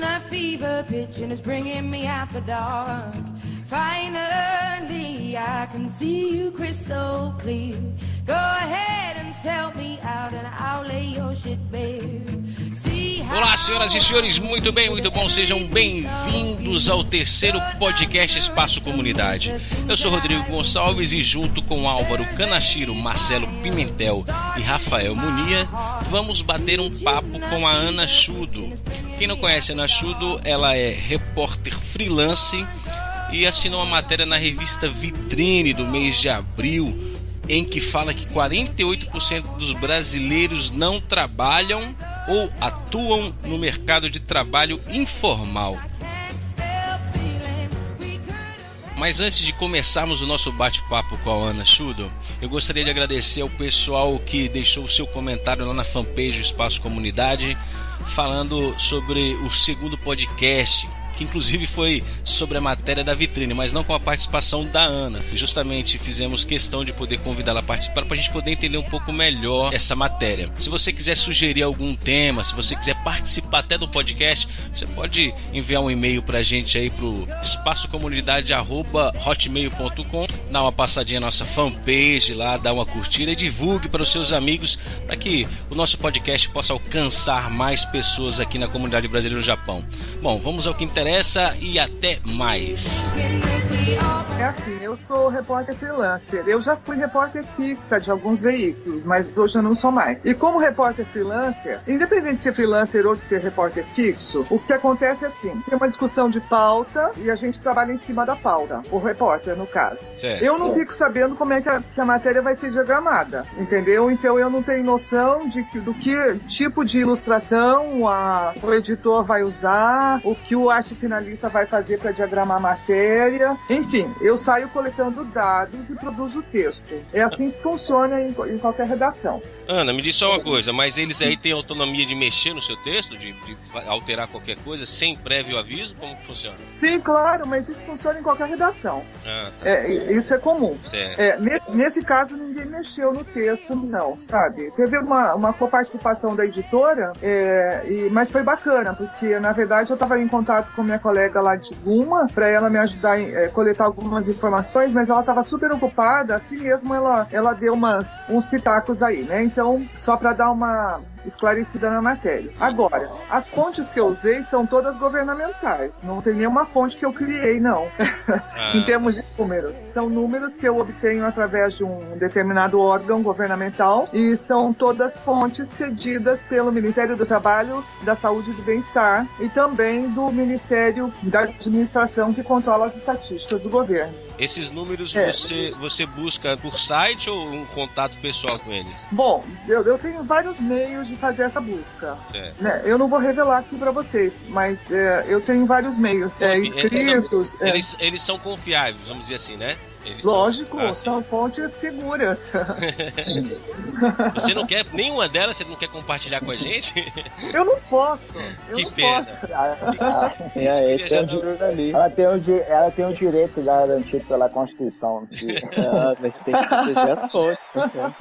a fever pitch and it's bringing me out the dark. Finally, I can see you crystal clear. Go ahead and sell me out and I'll lay your shit bare. Olá, senhoras e senhores, muito bem, muito bom. Sejam bem-vindos ao terceiro podcast Espaço Comunidade. Eu sou Rodrigo Gonçalves e junto com Álvaro Kanashiro, Marcelo Pimentel e Rafael Munia, vamos bater um papo com a Ana Shudo. Quem não conhece a Ana Shudo, ela é repórter freelance e assinou uma matéria na revista Vitrine do mês de abril, em que fala que 48% dos brasileiros não trabalham ou atuam no mercado de trabalho informal. Mas antes de começarmos o nosso bate-papo com a Ana Shudo, eu gostaria de agradecer ao pessoal que deixou o seu comentário lá na fanpage do Espaço Comunidade, falando sobre o segundo podcast, que inclusive foi sobre a matéria da Vitrine, mas não com a participação da Ana. E justamente fizemos questão de poder convidá-la a participar para a gente poder entender um pouco melhor essa matéria. Se você quiser sugerir algum tema, se você quiser participar até do podcast, você pode enviar um e-mail para a gente aí pro espaçocomunidade@hotmail.com, dá uma passadinha na nossa fanpage lá, dá uma curtida e divulgue para os seus amigos para que o nosso podcast possa alcançar mais pessoas aqui na comunidade brasileira do Japão. Bom, vamos ao que interessa e até mais. É assim, eu sou repórter freelancer. Eu já fui repórter fixa de alguns veículos, mas hoje eu não sou mais. E como repórter freelancer, independente de ser freelancer ou de ser repórter fixo, o que acontece é assim, tem uma discussão de pauta e a gente trabalha em cima da pauta, o repórter no caso. Certo. Eu não fico sabendo como é que a matéria vai ser diagramada, entendeu? Então eu não tenho noção do que tipo de ilustração o editor vai usar, o que o arte finalista vai fazer para diagramar a matéria. Enfim, eu saio coletando dados e produzo o texto. É assim que funciona em qualquer redação. Ana, me diz só uma coisa, mas eles aí têm autonomia de mexer no seu texto, de alterar qualquer coisa sem prévio aviso? Como que funciona? Sim, claro, mas isso funciona em qualquer redação. Ah, tá. Isso é comum. Nesse caso, ninguém mexeu no texto, não, sabe? Teve uma coparticipação da editora, mas foi bacana, porque, na verdade, eu estava em contato com minha colega lá de Guma, para ela me ajudar a coletar algumas informações, mas ela estava super ocupada, assim mesmo ela deu uns pitacos aí, né? Então, só para dar uma esclarecida na matéria. Agora, as fontes que eu usei são todas governamentais. Não tem nenhuma fonte que eu criei, não. Em termos de números. São números que eu obtenho através de um determinado órgão governamental e são todas fontes cedidas pelo Ministério do Trabalho, da Saúde e do Bem-Estar e também do Ministério da Administração, que controla as estatísticas do governo. Esses números você busca por site ou um contato pessoal com eles? Bom, eu tenho vários meios de fazer essa busca. Né? Eu não vou revelar aqui para vocês, mas eu tenho vários meios escritos. Eles são confiáveis, vamos dizer assim, né? Lógico, são fontes seguras. Você não quer nenhuma delas? Você não quer compartilhar com a gente? Eu não posso. Que pena. Ela tem o direito garantido pela Constituição. Mas tem que proteger as fontes, tá certo?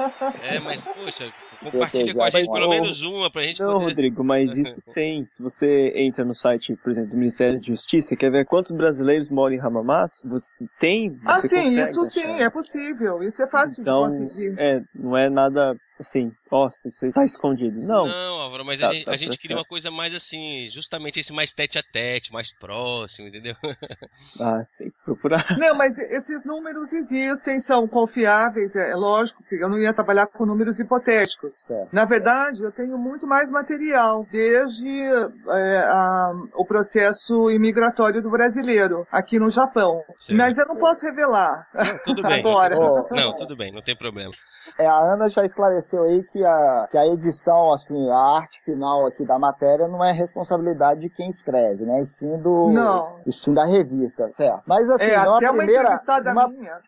Mas poxa, compartilha com a gente pelo menos uma pra gente Não, poder... Rodrigo, mas isso tem. Se você entra no site, por exemplo, do Ministério da Justiça, quer ver quantos brasileiros moram em Hamamatsu? Sim, isso sim, é possível. Isso é fácil de conseguir. Não é nada assim, nossa, isso aí tá escondido. Não, Álvaro, mas a gente queria uma coisa mais assim, justamente esse mais tete a tete, mais próximo, entendeu? Tem que procurar. Não, mas esses números existem, são confiáveis, é lógico que eu não ia trabalhar com números hipotéticos. Na verdade, eu tenho muito mais material, desde o processo imigratório do brasileiro, aqui no Japão. Certo. Mas eu não posso revelar. Não, tudo bem. Agora. Não, tudo bem, não tem problema. A Ana já esclareceu aí que a edição, assim, a arte final aqui da matéria não é responsabilidade de quem escreve, né? E sim da revista, certo? Mas assim, até uma entrevistada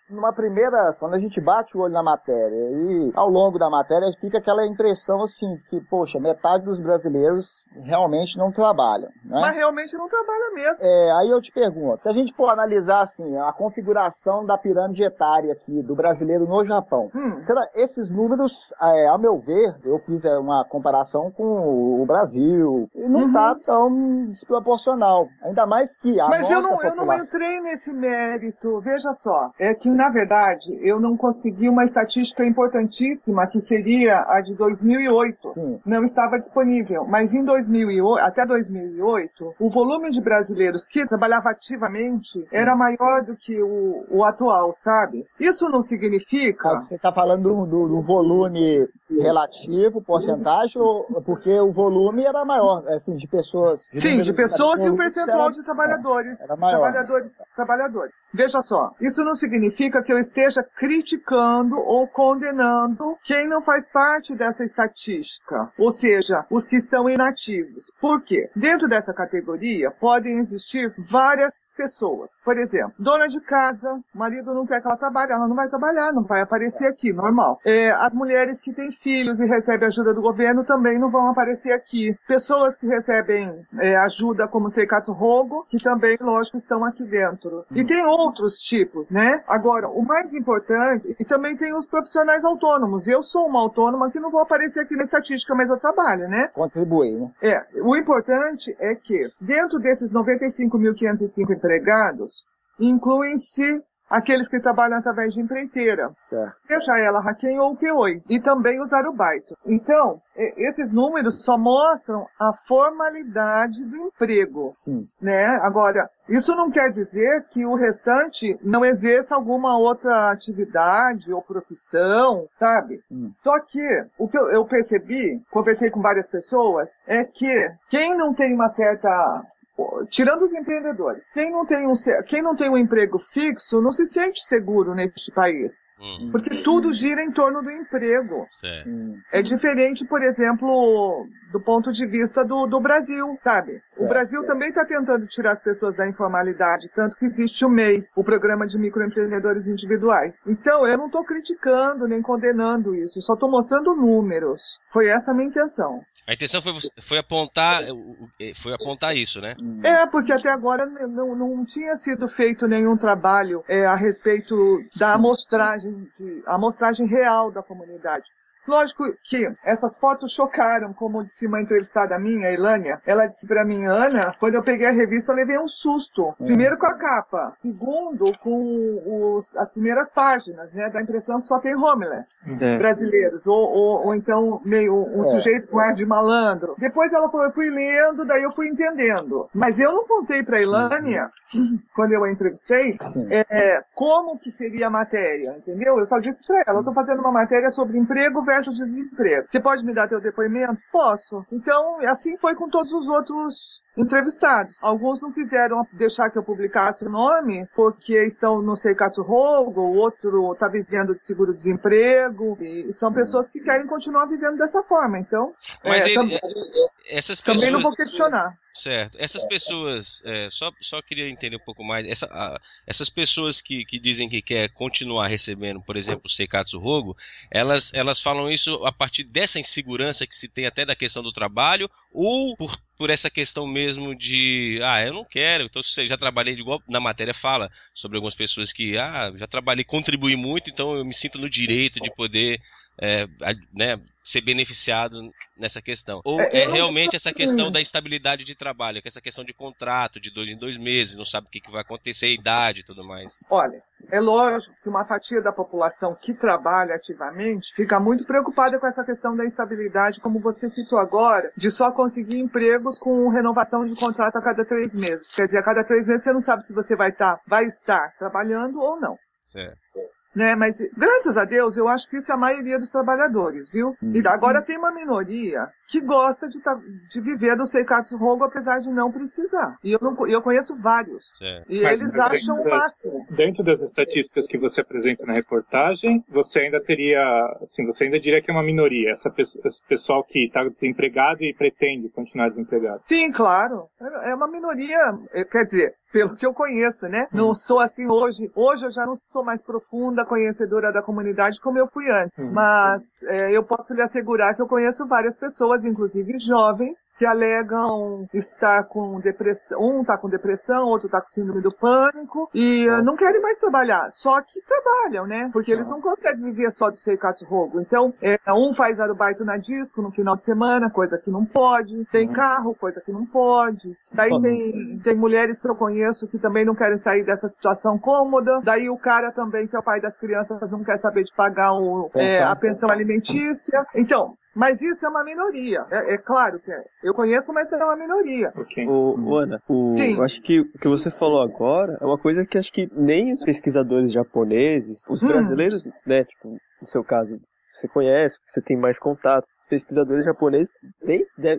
numa primeira, quando a gente bate o olho na matéria e ao longo da matéria fica aquela impressão assim, de que, poxa, metade dos brasileiros realmente não trabalham, né? Mas realmente não trabalha mesmo. Aí eu te pergunto, se a gente for analisar assim, a configuração da pirâmide etária aqui do brasileiro no Japão, será esses números, a meu ver, eu fiz uma comparação com o Brasil, e não está tão desproporcional. Ainda mais que a Mas nossa eu não entrei nesse mérito. Veja só, é que, na verdade, eu não consegui uma estatística importantíssima, que seria a de 2008. Sim. Não estava disponível. Mas em 2008, até 2008, o volume de brasileiros que trabalhava ativamente era maior do que o atual, sabe? Isso não significa... Mas você está falando do volume relativo, porcentagem, ou porque o volume era maior, assim, de pessoas... Sim, de pessoas e o percentual de trabalhadores. Era maior. Trabalhadores. Veja só, isso não significa que eu esteja criticando ou condenando quem não faz parte dessa estatística, ou seja, os que estão inativos. Por quê? Dentro dessa categoria podem existir várias pessoas. Por exemplo, dona de casa, o marido não quer que ela trabalhe, ela não vai trabalhar, não vai aparecer aqui, normal. As mulheres que têm filhos e recebem ajuda do governo também não vão aparecer aqui. Pessoas que recebem ajuda como Seikatsu Hogo, que também, lógico, estão aqui dentro. E tem outros tipos, né? Agora, o mais importante, e também tem os profissionais autônomos. Eu sou uma autônoma que não vou aparecer aqui na estatística, mas eu trabalho, né? Contribuir, né? O importante é que, dentro desses 95.505 empregados, incluem-se aqueles que trabalham através de empreiteira, certo, seja ela Haken ou Keoi, e também os arubaito. Então, esses números só mostram a formalidade do emprego, sim, né? Agora, isso não quer dizer que o restante não exerça alguma outra atividade ou profissão, sabe? Só que o que eu percebi, conversei com várias pessoas, é que quem não tem uma certa... Tirando os empreendedores, quem não tem um emprego fixo não se sente seguro neste país. Porque tudo gira em torno do emprego. Certo. É diferente, por exemplo, do ponto de vista do Brasil, sabe? Certo. O Brasil também está tentando tirar as pessoas da informalidade, tanto que existe o MEI, o Programa de Microempreendedores Individuais. Então, eu não estou criticando nem condenando isso, só estou mostrando números. Foi essa a minha intenção. A intenção foi apontar isso, né? Porque até agora não tinha sido feito nenhum trabalho a respeito da amostragem real da comunidade. Lógico que essas fotos chocaram, como disse uma entrevistada minha, a Elânia. Ela disse pra mim, Ana, quando eu peguei a revista, eu levei um susto. Primeiro com a capa. Segundo, com as primeiras páginas, né? Dá a impressão que só tem homeless brasileiros. Ou então meio um sujeito com ar de malandro. Depois ela falou, eu fui lendo, daí eu fui entendendo. Mas eu não contei pra Elânia, quando eu a entrevistei, como que seria a matéria, entendeu? Eu só disse pra ela, eu tô fazendo uma matéria sobre emprego versus desemprego. Você pode me dar teu depoimento? Posso. Então, assim foi com todos os outros entrevistados. Alguns não quiseram deixar que eu publicasse o nome porque estão no Seikatsu Hogo, o outro está vivendo de seguro-desemprego, e são pessoas que querem continuar vivendo dessa forma. Então, mas essas pessoas... também não vou questionar. Certo. Essas pessoas, só queria entender um pouco mais, essas pessoas que dizem que quer continuar recebendo, por exemplo, o Seikatsu Hogo, elas falam isso a partir dessa insegurança que se tem até da questão do trabalho, ou por essa questão mesmo de, eu não quero, então já trabalhei, igual na matéria fala, sobre algumas pessoas que, já trabalhei, contribuí muito, então eu me sinto no direito de poder ser beneficiado nessa questão. Ou realmente essa questão da estabilidade de trabalho, que é essa questão de contrato, de 2 em 2 meses, não sabe o que vai acontecer, a idade e tudo mais. Olha, é lógico que uma fatia da população que trabalha ativamente fica muito preocupada com essa questão da instabilidade, como você citou agora, de só conseguir empregos com renovação de contrato a cada 3 meses. Quer dizer, a cada 3 meses você não sabe se você vai estar trabalhando ou não. Certo. Né? Mas, graças a Deus, eu acho que isso é a maioria dos trabalhadores, viu? E agora tem uma minoria que gosta de viver do Seikatsu Hogo, apesar de não precisar. E eu conheço vários. Certo. E eles acham o máximo. Dentro das estatísticas que você apresenta na reportagem, você ainda diria que é uma minoria, esse pessoal que está desempregado e pretende continuar desempregado. Sim, claro. É uma minoria, quer dizer, pelo que eu conheço, né? Não sou assim hoje eu já não sou mais profunda conhecedora da comunidade como eu fui antes, mas eu posso lhe assegurar que eu conheço várias pessoas, inclusive jovens, que alegam estar com depressão, um está com depressão, outro está com síndrome do pânico e não querem mais trabalhar, só que trabalham, né? Porque eles não conseguem viver só do Seikatsu Rogo. Então, um faz arubaito na disco no final de semana, coisa que não pode, tem carro, coisa que não pode, daí tem mulheres que eu conheço que também não querem sair dessa situação cômoda, daí o cara também, que é o pai das crianças, não quer saber de pagar a pensão alimentícia. Então, mas isso é uma minoria. É claro que eu conheço, mas é uma minoria. Okay. Ana, eu acho que o que você falou agora é uma coisa que acho que nem os pesquisadores japoneses, os brasileiros, né, tipo, no seu caso, você conhece, você tem mais contato. Os pesquisadores japoneses,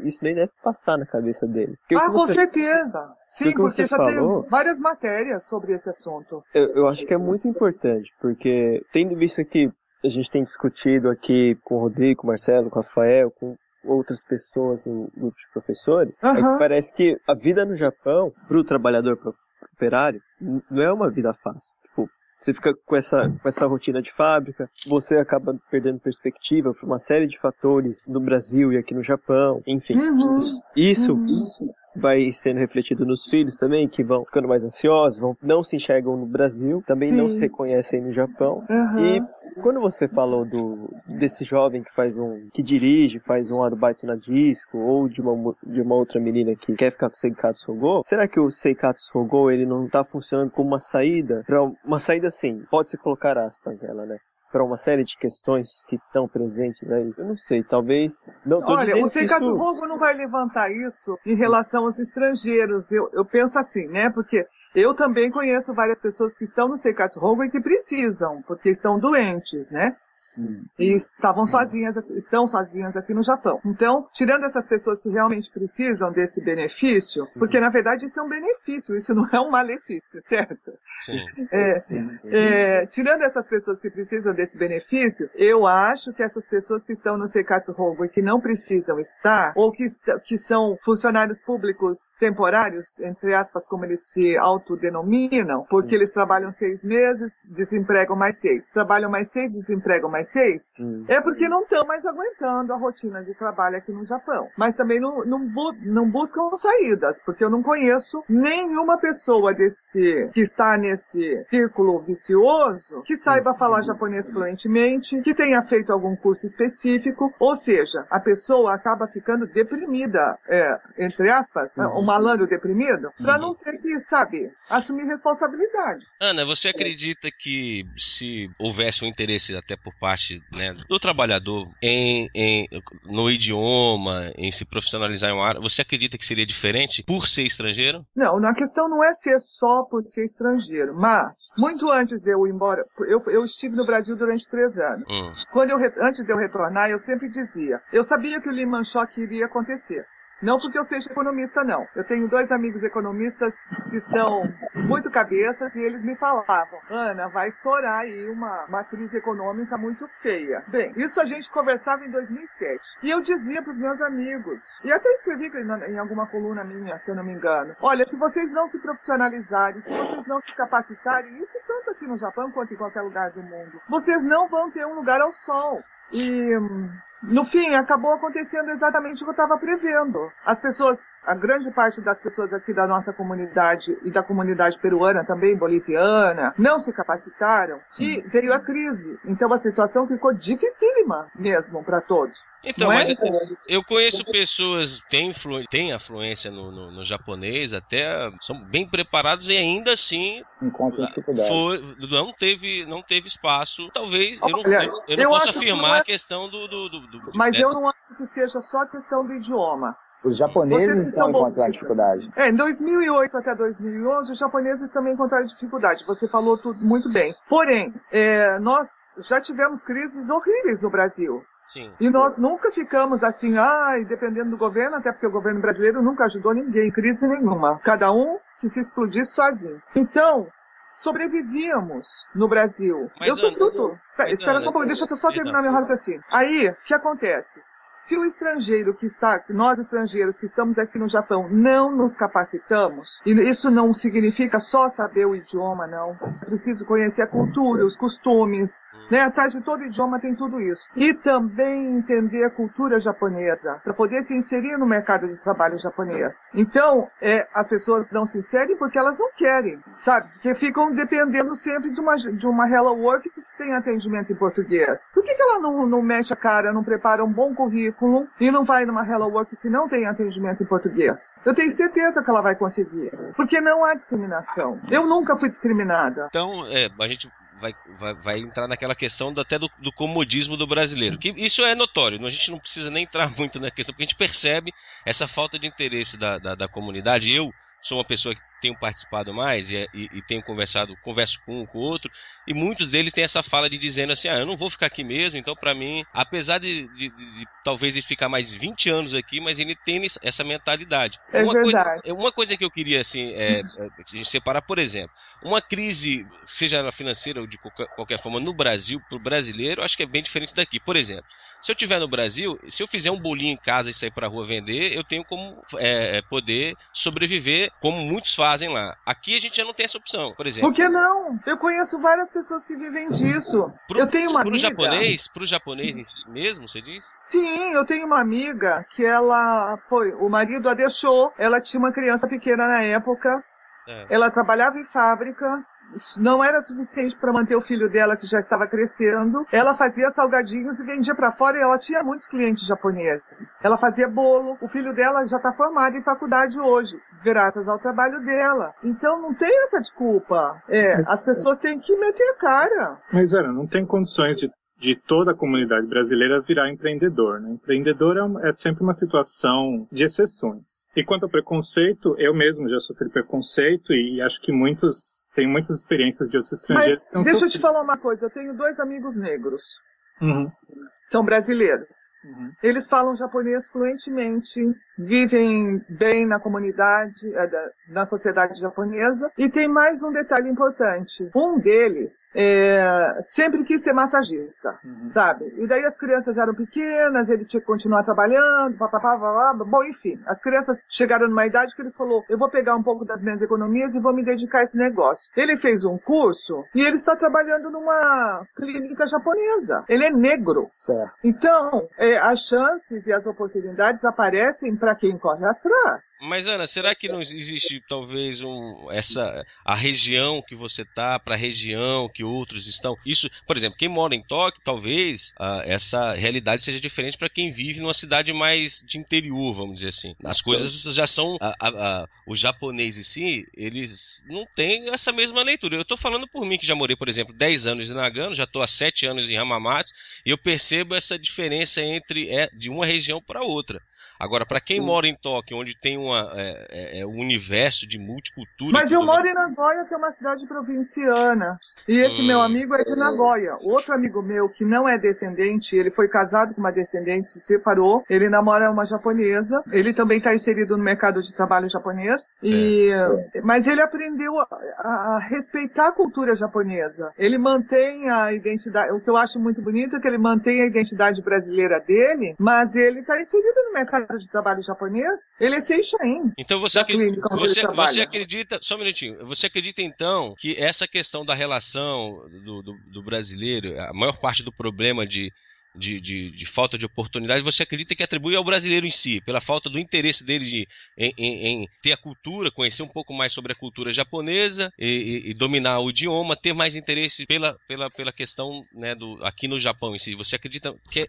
isso nem deve passar na cabeça deles. Com certeza. Sim, porque já tem várias matérias sobre esse assunto. Eu acho que é muito importante, porque tendo visto que a gente tem discutido aqui com o Rodrigo, com o Marcelo, com o Rafael, com outras pessoas no grupo de professores, é que parece que a vida no Japão, para o trabalhador, para o operário, não é uma vida fácil. Tipo, você fica com essa rotina de fábrica, você acaba perdendo perspectiva por uma série de fatores no Brasil e aqui no Japão, enfim. Isso vai sendo refletido nos filhos também, que vão ficando mais ansiosos, não se enxergam no Brasil, também não se reconhecem no Japão. E quando você falou desse jovem que dirige, faz um arubaito na disco, ou de uma outra menina que quer ficar com o Seikatsu Rogo, será que o Seikatsu Rogo ele não está funcionando como uma saída? Uma saída, sim, pode-se colocar aspas nela, né? Para uma série de questões que estão presentes aí. Eu não sei, talvez... Olha, o Seikatsu Rogo não vai levantar isso em relação aos estrangeiros. Eu penso assim, né? Porque eu também conheço várias pessoas que estão no Seikatsu Rogo e que precisam, porque estão doentes, né? E estão sozinhas aqui no Japão. Então, tirando essas pessoas que realmente precisam desse benefício, porque na verdade isso é um benefício, isso não é um malefício, certo? Sim. Tirando essas pessoas que precisam desse benefício, eu acho que essas pessoas que estão no Seikatsu Rogo e que não precisam estar, ou que são funcionários públicos temporários, entre aspas, como eles se autodenominam, porque eles trabalham 6 meses, desempregam mais 6. Trabalham mais 6, desempregam mais 6, é porque não estão mais aguentando a rotina de trabalho aqui no Japão. Mas também não buscam saídas, porque eu não conheço nenhuma pessoa que está nesse círculo vicioso que saiba falar japonês fluentemente, que tenha feito algum curso específico, ou seja, a pessoa acaba ficando deprimida, entre aspas, um malandro deprimido, para não ter que, assumir responsabilidade. Ana, você acredita que se houvesse um interesse até por parte, né, do trabalhador no idioma, em se profissionalizar em uma área, você acredita que seria diferente por ser estrangeiro? Não, a questão não é ser só por ser estrangeiro, mas muito antes de eu ir embora, eu estive no Brasil durante 3 anos. Antes de eu retornar, eu sempre dizia, eu sabia que o Lehman Shock iria acontecer. Não porque eu seja economista, não. Eu tenho 2 amigos economistas que são muito cabeças e eles me falavam, Ana, vai estourar aí uma crise econômica muito feia. Bem, isso a gente conversava em 2007. E eu dizia para os meus amigos, e até escrevi em alguma coluna minha, se eu não me engano, olha, se vocês não se profissionalizarem, se vocês não se capacitarem, isso tanto aqui no Japão quanto em qualquer lugar do mundo, vocês não vão ter um lugar ao sol. E no fim, acabou acontecendo exatamente o que eu estava prevendo. A grande parte das pessoas aqui da nossa comunidade e da comunidade peruana também, boliviana, não se capacitaram e veio a crise. Então a situação ficou dificílima mesmo para todos. Então, mas eu conheço pessoas que têm afluência no japonês, até são bem preparados e ainda assim não teve espaço. Talvez, eu não posso afirmar a questão do mas eu não acho que seja só a questão do idioma. Os japoneses estão encontrando dificuldade. Em 2008 até 2011, os japoneses também encontraram dificuldade. Você falou tudo muito bem. Porém, nós já tivemos crises horríveis no Brasil. Sim. E nós nunca ficamos assim, dependendo do governo, até porque o governo brasileiro nunca ajudou ninguém, crise nenhuma. Cada um que se explodisse sozinho. Então, sobrevivíamos no Brasil. Eu sou fruto. Espera só um pouco, deixa eu só terminar meu raciocínio. Aí, o que acontece? Se o estrangeiro nós estrangeiros que estamos aqui no Japão, não nos capacitamos, e isso não significa só saber o idioma, não. É preciso conhecer a cultura, os costumes, né? Atrás de todo idioma tem tudo isso. E também entender a cultura japonesa, para poder se inserir no mercado de trabalho japonês. Então, as pessoas não se inserem porque elas não querem, sabe? Porque ficam dependendo sempre de uma Hello Work que tem atendimento em português. Por que ela não mexe a cara, não prepara um bom currículo e não vai numa Hello Work que não tem atendimento em português? Eu tenho certeza que ela vai conseguir, porque não há discriminação. Eu nunca fui discriminada. Então, a gente vai entrar naquela questão até do comodismo do brasileiro, que isso é notório, a gente não precisa nem entrar muito na questão, porque a gente percebe essa falta de interesse da comunidade. Eu sou uma pessoa que tenho participado mais e converso com um, com o outro, e muitos deles têm essa fala de dizendo assim, eu não vou ficar aqui mesmo, então para mim, apesar de talvez ele ficar mais 20 anos aqui, mas ele tem essa mentalidade. Uma coisa que eu queria assim, separar, por exemplo, uma crise, seja ela financeira ou de qualquer forma, no Brasil, para o brasileiro, acho que é bem diferente daqui. Por exemplo, se eu estiver no Brasil, se eu fizer um bolinho em casa e sair para a rua vender, eu tenho como poder sobreviver, como muitos fazem lá. Aqui a gente já não tem essa opção, por exemplo. Por que não? Eu conheço várias pessoas que vivem disso. Eu tenho uma amiga... Pro japonês em si mesmo, você diz? Sim, eu tenho uma amiga que o marido a deixou, ela tinha uma criança pequena na época, ela trabalhava em fábrica, isso não era suficiente para manter o filho dela, que já estava crescendo. Ela fazia salgadinhos e vendia para fora, e ela tinha muitos clientes japoneses. Ela fazia bolo. O filho dela já está formado em faculdade hoje, graças ao trabalho dela. Então não tem essa desculpa. As pessoas têm que meter a cara. Mas, Ana, não tem condições de toda a comunidade brasileira virar empreendedor, né? Empreendedor é sempre uma situação de exceções. E quanto ao preconceito, eu mesmo já sofri preconceito e acho que tenho muitas experiências de outros estrangeiros. Mas deixa eu te falar uma coisa, eu tenho 2 amigos negros. Uhum. São brasileiros. Uhum. Eles falam japonês fluentemente, vivem bem na comunidade, na sociedade japonesa. E tem mais um detalhe importante. Um deles sempre quis ser massagista, sabe? E daí as crianças eram pequenas, ele tinha que continuar trabalhando, bom, enfim. As crianças chegaram numa idade que ele falou, eu vou pegar um pouco das minhas economias e vou me dedicar a esse negócio. Ele fez um curso e ele está trabalhando numa clínica japonesa. Ele é negro. Certo. Então, as chances e as oportunidades aparecem para quem corre atrás. Mas, Ana, será que não existe talvez a região que você está para a região que outros estão? Isso, por exemplo, quem mora em Tóquio, talvez essa realidade seja diferente para quem vive numa cidade mais de interior, vamos dizer assim. As coisas já são... o japonês em si, eles não têm essa mesma leitura. Eu estou falando por mim, que já morei, por exemplo, 10 anos em Nagano, já estou há 7 anos em Hamamatsu, e eu percebo essa diferença de uma região para outra. Agora, para quem mora em Tóquio, onde tem um universo de multicultura... Mas eu moro em Nagoya, que é uma cidade provinciana. E esse meu amigo é de Nagoya. Outro amigo meu, que não é descendente, ele foi casado com uma descendente, se separou. Ele namora uma japonesa. Ele também está inserido no mercado de trabalho japonês. Mas ele aprendeu a respeitar a cultura japonesa. Ele mantém a identidade... O que eu acho muito bonito é que ele mantém a identidade brasileira dele, mas ele está inserido no mercado de trabalho japonês, ele é Seishain. Então você acredita, só um minutinho, você acredita então que essa questão da relação do brasileiro, a maior parte do problema de falta de oportunidade, você acredita que atribui ao brasileiro em si, pela falta do interesse dele em ter a cultura, conhecer um pouco mais sobre a cultura japonesa e dominar o idioma, ter mais interesse pela questão, né, aqui no Japão em si? Você acredita que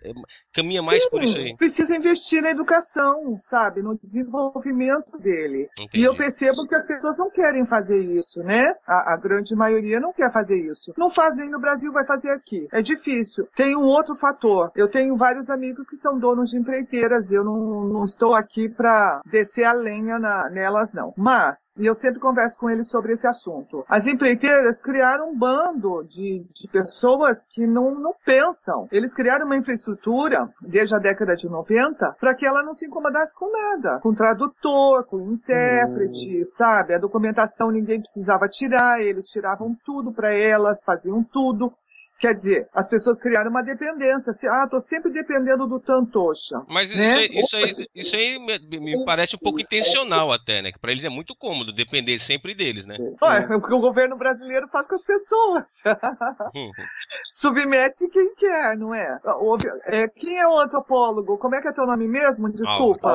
caminha mais por isso aí? Precisa investir na educação, sabe, no desenvolvimento dele. Entendi. E eu percebo que as pessoas não querem fazer isso, né? A grande maioria não quer fazer isso. Não faz nem no Brasil, vai fazer aqui. É difícil. Tem um outro fator. Eu tenho vários amigos que são donos de empreiteiras, eu não estou aqui para descer a lenha nelas, não. Mas, e eu sempre converso com eles sobre esse assunto, as empreiteiras criaram um bando de pessoas que não pensam. Eles criaram uma infraestrutura, desde a década de 90, para que ela não se incomodasse com nada. Com tradutor, com intérprete, sabe? A documentação ninguém precisava tirar, eles tiravam tudo para elas, faziam tudo. Quer dizer, as pessoas criaram uma dependência. Tô sempre dependendo do Tantocha. Mas né? isso aí me parece um pouco intencional até, né? Que pra eles é muito cômodo depender sempre deles, né? É o que o governo brasileiro faz com as pessoas. Submete-se quem quer, não é? Quem é o antropólogo? Como é que é teu nome mesmo? Desculpa.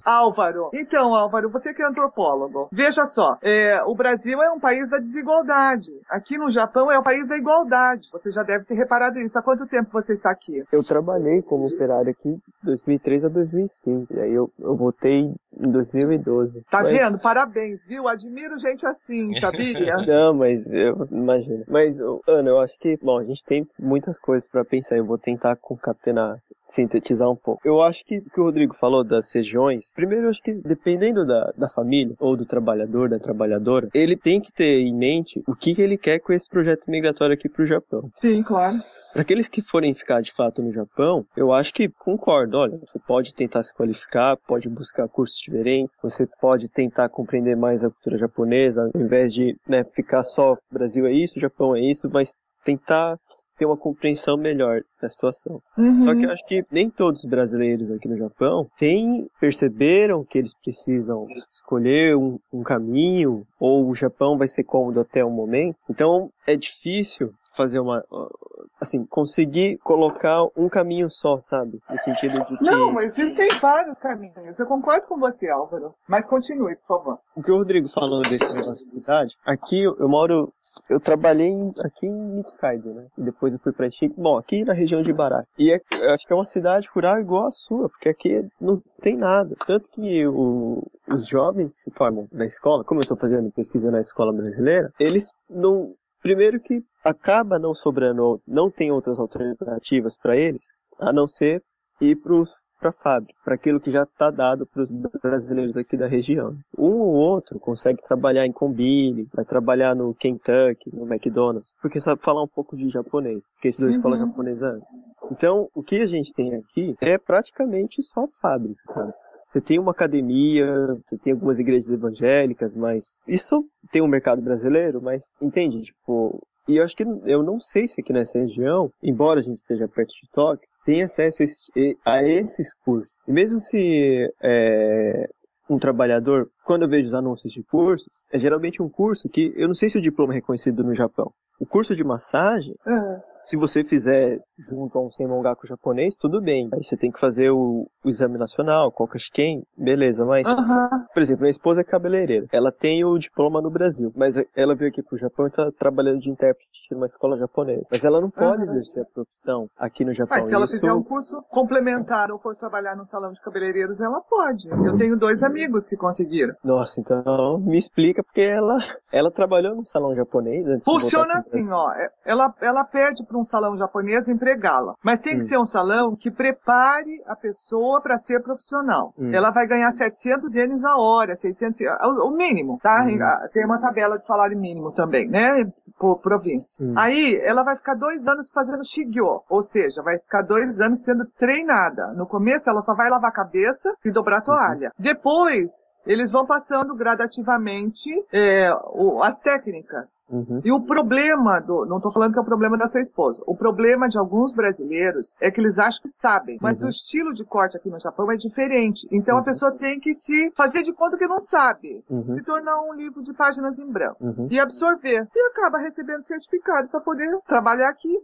Álvaro. Então, Álvaro, você que é antropólogo. Veja só, o Brasil é um país da desigualdade. Aqui no Japão é o país da igualdade. Você já deve ter reparado isso. Há quanto tempo você está aqui? Eu trabalhei como operário aqui de 2003 a 2005. E aí eu voltei em 2012. Tá vendo? Parabéns, viu? Admiro gente assim, sabia? Não, mas eu imagino. Mas, Ana, eu acho que, bom, a gente tem muitas coisas pra pensar. Eu vou tentar concatenar, sintetizar um pouco. Eu acho que o que o Rodrigo falou das regiões, primeiro eu acho que dependendo da família, ou do trabalhador, da trabalhadora, ele tem que ter em mente o que ele quer com esse projeto migratório aqui pro Japão. Sim, claro. Para aqueles que forem ficar de fato no Japão, eu acho que concordo. Olha, você pode tentar se qualificar, pode buscar cursos diferentes, você pode tentar compreender mais a cultura japonesa, ao invés de ficar só Brasil é isso, Japão é isso, mas tentar ter uma compreensão melhor da situação. Uhum. Só que eu acho que nem todos os brasileiros aqui no Japão perceberam que eles precisam escolher um caminho, ou o Japão vai ser cômodo até o momento. Então é difícil fazer conseguir colocar um caminho só, sabe? No sentido de que... Não, mas existem vários caminhos. Eu concordo com você, Álvaro. Mas continue, por favor. O que o Rodrigo falou desse negócio de cidade, aqui eu trabalhei aqui em Mitsukaido, né? E depois eu fui pra Ishiki. Bom, aqui na região de Ibaraki. E eu acho que é uma cidade rural igual a sua, porque aqui não tem nada. Tanto que os jovens que se formam na escola, como eu estou fazendo pesquisa na escola brasileira, eles não... Primeiro que acaba não sobrando, não tem outras alternativas para eles, a não ser ir para a fábrica, para aquilo que já está dado para os brasileiros aqui da região. Um ou outro consegue trabalhar em combine, vai trabalhar no Kentucky, no McDonald's, porque sabe falar um pouco de japonês, porque estudou escola japonesa. Então, o que a gente tem aqui é praticamente só fábrica, sabe? Você tem uma academia, você tem algumas igrejas evangélicas, mas isso tem um mercado brasileiro, mas entende? Tipo, e eu acho que eu não sei se aqui nessa região, embora a gente esteja perto de Tóquio, tem acesso a esses cursos. E mesmo se um trabalhador, quando eu vejo os anúncios de cursos, é geralmente um curso que eu não sei se o diploma é reconhecido no Japão. O curso de massagem, se você fizer junto a um senmongaku japonês, tudo bem. Aí você tem que fazer o exame nacional, Kokashiken, beleza, mas... Por exemplo, minha esposa é cabeleireira. Ela tem o diploma no Brasil, mas ela veio aqui pro Japão e tá trabalhando de intérprete numa escola japonesa. Mas ela não pode exercer a profissão aqui no Japão. Mas se ela fizer um curso complementar ou for trabalhar no salão de cabeleireiros, ela pode. Eu tenho 2 amigos que conseguiram. Nossa, então me explica, porque ela trabalhou num salão japonês antes. Funciona assim, ó. Ela pede para um salão japonês empregá-la. Mas tem que ser um salão que prepare a pessoa para ser profissional. Ela vai ganhar 700 ienes a hora, 600, o mínimo, tá? Tem uma tabela de salário mínimo também, né? Por província. Aí, ela vai ficar 2 anos fazendo shigyo, ou seja, vai ficar 2 anos sendo treinada. No começo, ela só vai lavar a cabeça e dobrar a toalha. Depois, eles vão passando gradativamente as técnicas. E o problema não estou falando que é o problema da sua esposa, o problema de alguns brasileiros é que eles acham que sabem, mas o estilo de corte aqui no Japão é diferente. Então a pessoa tem que se fazer de conta que não sabe, se tornar um livro de páginas em branco e absorver. E acaba recebendo certificado para poder trabalhar aqui.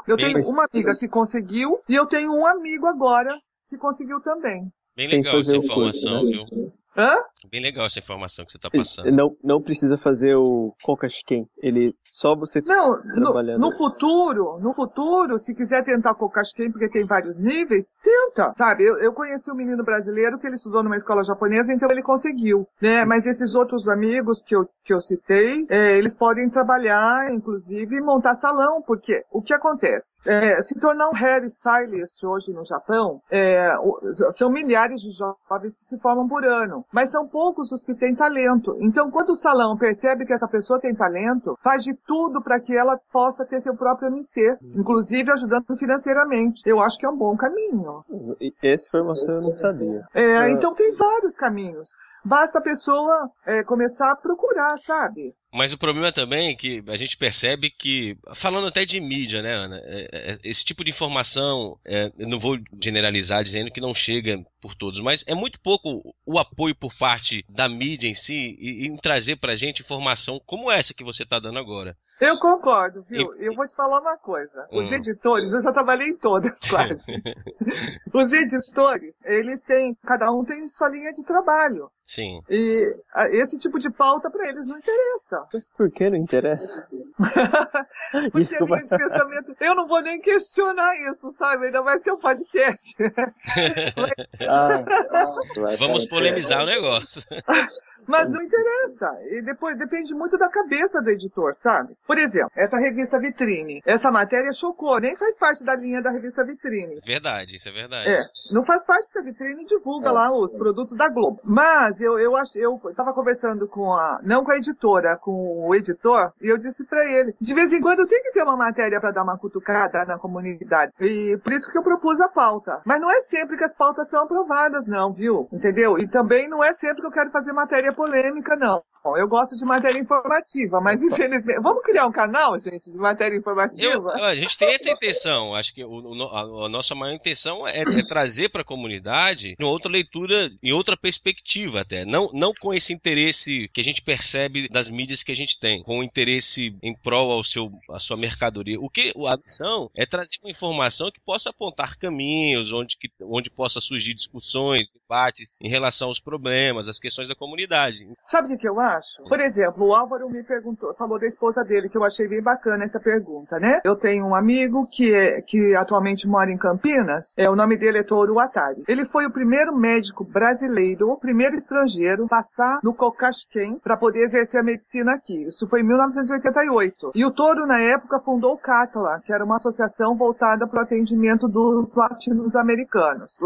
Eu tenho uma amiga que conseguiu e eu tenho um amigo agora que conseguiu também. Bem legal essa informação, viu? Hã? Bem legal essa informação que você está passando. Não precisa fazer o Kokashiken. Ele só você trabalhando. No futuro, se quiser tentar o Kokashiken, porque tem vários níveis, tenta, sabe? Eu conheci um menino brasileiro que ele estudou numa escola japonesa, então ele conseguiu, né? Mas esses outros amigos que eu citei, eles podem trabalhar, inclusive, e montar salão, porque o que acontece? Se tornar um hairstylist hoje no Japão, são milhares de jovens que se formam por ano. Mas são poucos os que têm talento. Então, quando o salão percebe que essa pessoa tem talento, faz de tudo para que ela possa ter seu próprio MC, inclusive ajudando financeiramente. Eu acho que é um bom caminho. Essa informação eu não sabia. Então tem vários caminhos. Basta a pessoa começar a procurar, sabe? Mas o problema também é que a gente percebe que, falando até de mídia, né, Ana, esse tipo de informação, eu não vou generalizar dizendo que não chega por todos, mas é muito pouco o apoio por parte da mídia em si em trazer pra gente informação como essa que você está dando agora. Eu concordo, viu? Eu vou te falar uma coisa. Os editores, eu já trabalhei em todas quase. Os editores, cada um tem sua linha de trabalho. Sim. E esse tipo de pauta pra eles não interessa. Mas por que não interessa? Porque Desculpa. a linha de pensamento... Eu não vou nem questionar isso, sabe? Ainda mais que é um podcast. Vamos polemizar o negócio. Mas não interessa. E depois depende muito da cabeça do editor, sabe? Por exemplo, essa revista Vitrine. Essa matéria chocou, nem faz parte da linha da revista Vitrine. Verdade, isso é verdade. Não faz parte da Vitrine, divulga lá os produtos da Globo. Mas eu tava conversando não com a editora, com o editor, e eu disse pra ele, de vez em quando tem que ter uma matéria pra dar uma cutucada na comunidade. E por isso que eu propus a pauta. Mas não é sempre que as pautas são aprovadas, não, viu? Entendeu? E também não é sempre que eu quero fazer matéria polêmica, não. Eu gosto de matéria informativa, mas infelizmente... Vamos criar um canal, gente, de matéria informativa? A gente tem essa intenção. Acho que a nossa maior intenção é trazer para a comunidade uma outra leitura e outra perspectiva até. Não com esse interesse que a gente percebe das mídias que a gente tem, com o interesse em prol à sua mercadoria. A missão é trazer uma informação que possa apontar caminhos, onde possa surgir discussões, debates em relação aos problemas, às questões da comunidade. Sabe o que eu acho? Por exemplo, o Álvaro me falou da esposa dele, que eu achei bem bacana essa pergunta, né? Eu tenho um amigo que atualmente mora em Campinas, o nome dele é Toru Atari. Ele foi o primeiro médico brasileiro, o primeiro estrangeiro, passar no Kokashken para poder exercer a medicina aqui. Isso foi em 1988. E o Toru, na época, fundou o CATLA, que era uma associação voltada para o atendimento dos latino-americanos,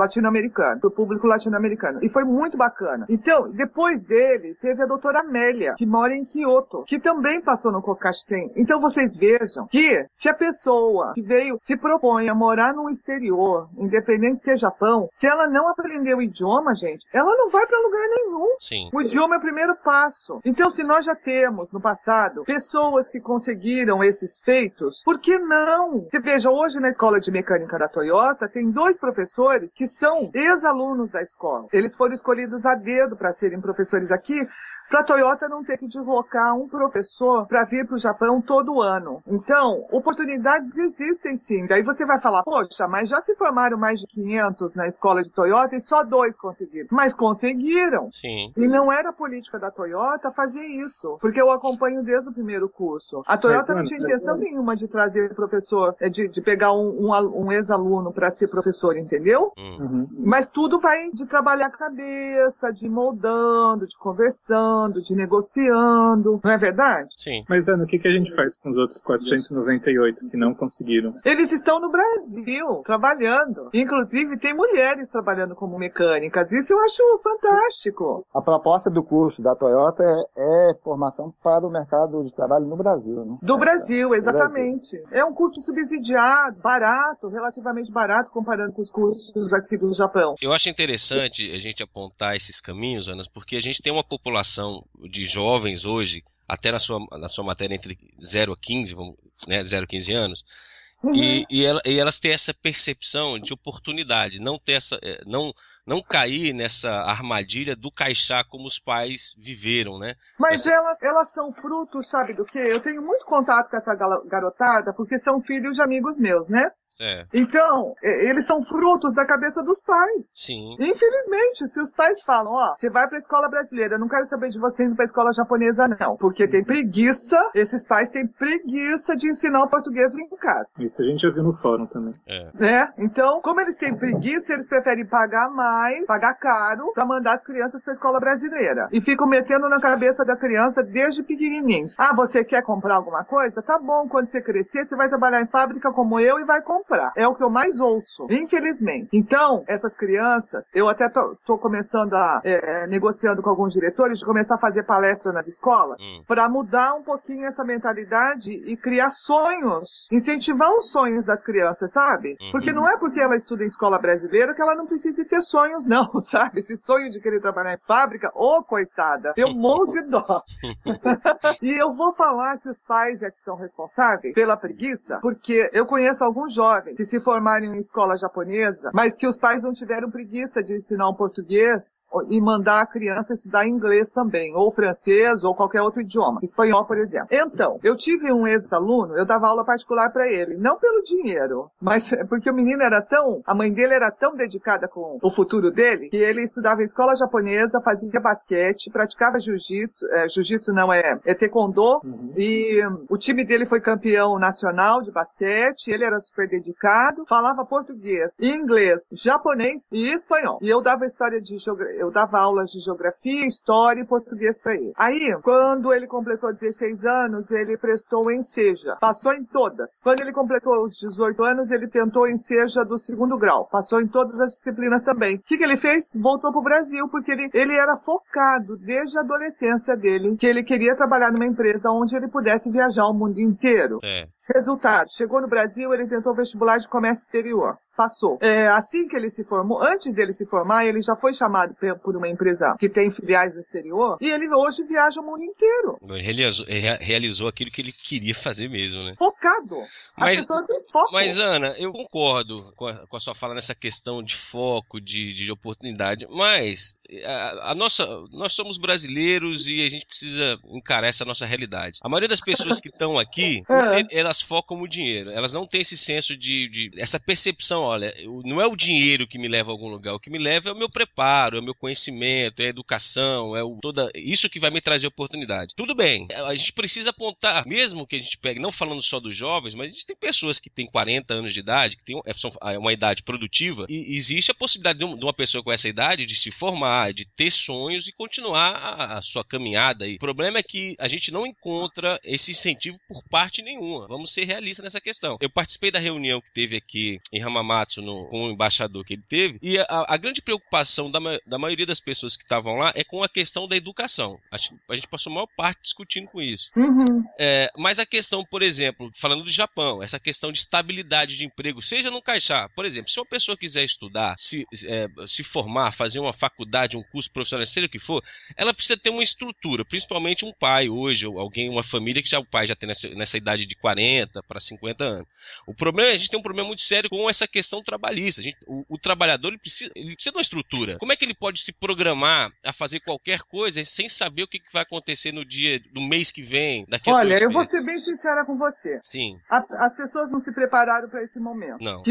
do público latino-americano. E foi muito bacana. Então, depois dele, teve a doutora Amélia, que mora em Kyoto, que também passou no Kokashken. Então vocês vejam que se a pessoa que se propõe a morar no exterior, independente se é Japão, se ela não aprender o idioma, gente, ela não vai para lugar nenhum. Sim. O idioma é o primeiro passo. Então, se nós já temos no passado pessoas que conseguiram esses feitos, por que não? Você veja, hoje na escola de mecânica da Toyota, tem 2 professores que são ex-alunos da escola. Eles foram escolhidos a dedo para serem professores aqui, para a Toyota não ter que deslocar um professor para vir para o Japão todo ano. Então, oportunidades existem sim. Daí você vai falar, poxa, mas já se formaram mais de 500 na escola de Toyota e só 2 conseguiram. Mas conseguiram. Sim. E não era política da Toyota fazer isso, porque eu acompanho desde o primeiro curso. A Toyota não tinha intenção nenhuma de trazer professor, de pegar um ex-aluno para ser professor, entendeu? Mas tudo vai de trabalhar a cabeça, de ir moldando, de conversando, de negociando, não é verdade? Sim. Mas, Ana, o que a gente faz com os outros 498 que não conseguiram? Eles estão no Brasil, trabalhando. Inclusive, tem mulheres trabalhando como mecânicas. Isso eu acho fantástico. A proposta do curso da Toyota é formação para o mercado de trabalho no Brasil, né? Do Brasil, exatamente. É um curso subsidiado, barato, relativamente barato, comparando com os cursos aqui do Japão. Eu acho interessante a gente apontar esses caminhos, Ana, porque a gente tem uma população de jovens hoje, até na sua matéria entre 0 a 15, 0 a 15 anos, e elas têm essa percepção de oportunidade, não cair nessa armadilha do caixá como os pais viveram, né? Mas elas são frutos, sabe do quê? Eu tenho muito contato com essa garotada, porque são filhos de amigos meus, né? É. Então, eles são frutos da cabeça dos pais. Sim. Infelizmente, se os pais falam, você vai pra escola brasileira, eu não quero saber de você indo pra escola japonesa, não. Porque tem preguiça, esses pais têm preguiça de ensinar o português em casa. Isso a gente já viu no fórum também. Então, como eles têm preguiça, eles preferem pagar caro, pra mandar as crianças pra escola brasileira. E ficam metendo na cabeça da criança desde pequenininhos. Você quer comprar alguma coisa? Tá bom, quando você crescer, você vai trabalhar em fábrica como eu e vai comprar. comprar. É o que eu mais ouço, infelizmente. Então, essas crianças, eu até tô começando negociando com alguns diretores de começar a fazer palestra nas escolas para mudar um pouquinho essa mentalidade e criar sonhos, incentivar os sonhos das crianças, sabe? Porque não é porque ela estuda em escola brasileira que ela não precisa ter sonhos, não, sabe? Esse sonho de querer trabalhar em fábrica, coitada, tem um monte de dó. E eu vou falar que os pais é que são responsáveis pela preguiça, porque eu conheço alguns jovens que se formaram em escola japonesa, mas que os pais não tiveram preguiça de ensinar um português e mandar a criança estudar inglês também, ou francês, ou qualquer outro idioma, espanhol, por exemplo. Então, eu tive um ex-aluno, eu dava aula particular para ele, não pelo dinheiro, mas porque o menino a mãe dele era tão dedicada com o futuro dele, que ele estudava em escola japonesa, fazia basquete, praticava jiu-jitsu, jiu-jitsu não é taekwondo, e o time dele foi campeão nacional de basquete, ele era super dedicado, falava português, inglês, japonês e espanhol. E eu dava aulas de geografia, história e português para ele. Aí, quando ele completou 16 anos, ele prestou o Enseja, passou em todas. Quando ele completou os 18 anos, ele tentou o Enseja do 2º grau, passou em todas as disciplinas também. O que ele fez? Voltou pro Brasil, porque ele era focado desde a adolescência dele, que ele queria trabalhar numa empresa onde ele pudesse viajar o mundo inteiro. Resultado, chegou no Brasil, ele tentou o vestibular de comércio exterior. Passou. Assim que ele se formou, antes dele se formar, ele já foi chamado por uma empresa que tem filiais no exterior, e ele hoje viaja o mundo inteiro. Ele realizou aquilo que ele queria fazer mesmo, né? Focado. A pessoa tem foco. Mas, Ana, eu concordo com a sua fala nessa questão de foco, de oportunidade, mas nós somos brasileiros e a gente precisa encarar essa nossa realidade. A maioria das pessoas que estão aqui, elas focam no dinheiro. Elas não têm esse senso essa percepção. Olha, não é o dinheiro que me leva a algum lugar, o que me leva é o meu preparo, é o meu conhecimento, é a educação, isso que vai me trazer oportunidade. Tudo bem, a gente precisa apontar, mesmo que a gente pegue, não falando só dos jovens, mas a gente tem pessoas que têm 40 anos de idade, que têm uma idade produtiva, e existe a possibilidade de uma pessoa com essa idade de se formar, de ter sonhos e continuar a sua caminhada. E o problema é que a gente não encontra esse incentivo por parte nenhuma. Vamos ser realistas nessa questão. Eu participei da reunião que teve aqui em Hamamatsu com o embaixador que ele teve, e a grande preocupação da maioria das pessoas que estavam lá é com a questão da educação. A gente passou a maior parte discutindo com isso. Mas a questão, por exemplo, falando do Japão, essa questão de estabilidade de emprego, seja no Kaisha, por exemplo, se uma pessoa quiser estudar, se formar, fazer uma faculdade, um curso profissional, seja o que for, ela precisa ter uma estrutura, principalmente um pai hoje, ou alguém, uma família que o pai já tem nessa idade de 40 para 50 anos. O problema é que a gente tem um problema muito sério com essa questão trabalhista. O trabalhador ele precisa de uma estrutura. Como é que ele pode se programar a fazer qualquer coisa sem saber o que vai acontecer no mês que vem, daqui a 2 meses? Olha, eu vou ser bem sincera com você. Sim. As pessoas não se prepararam para esse momento. Não.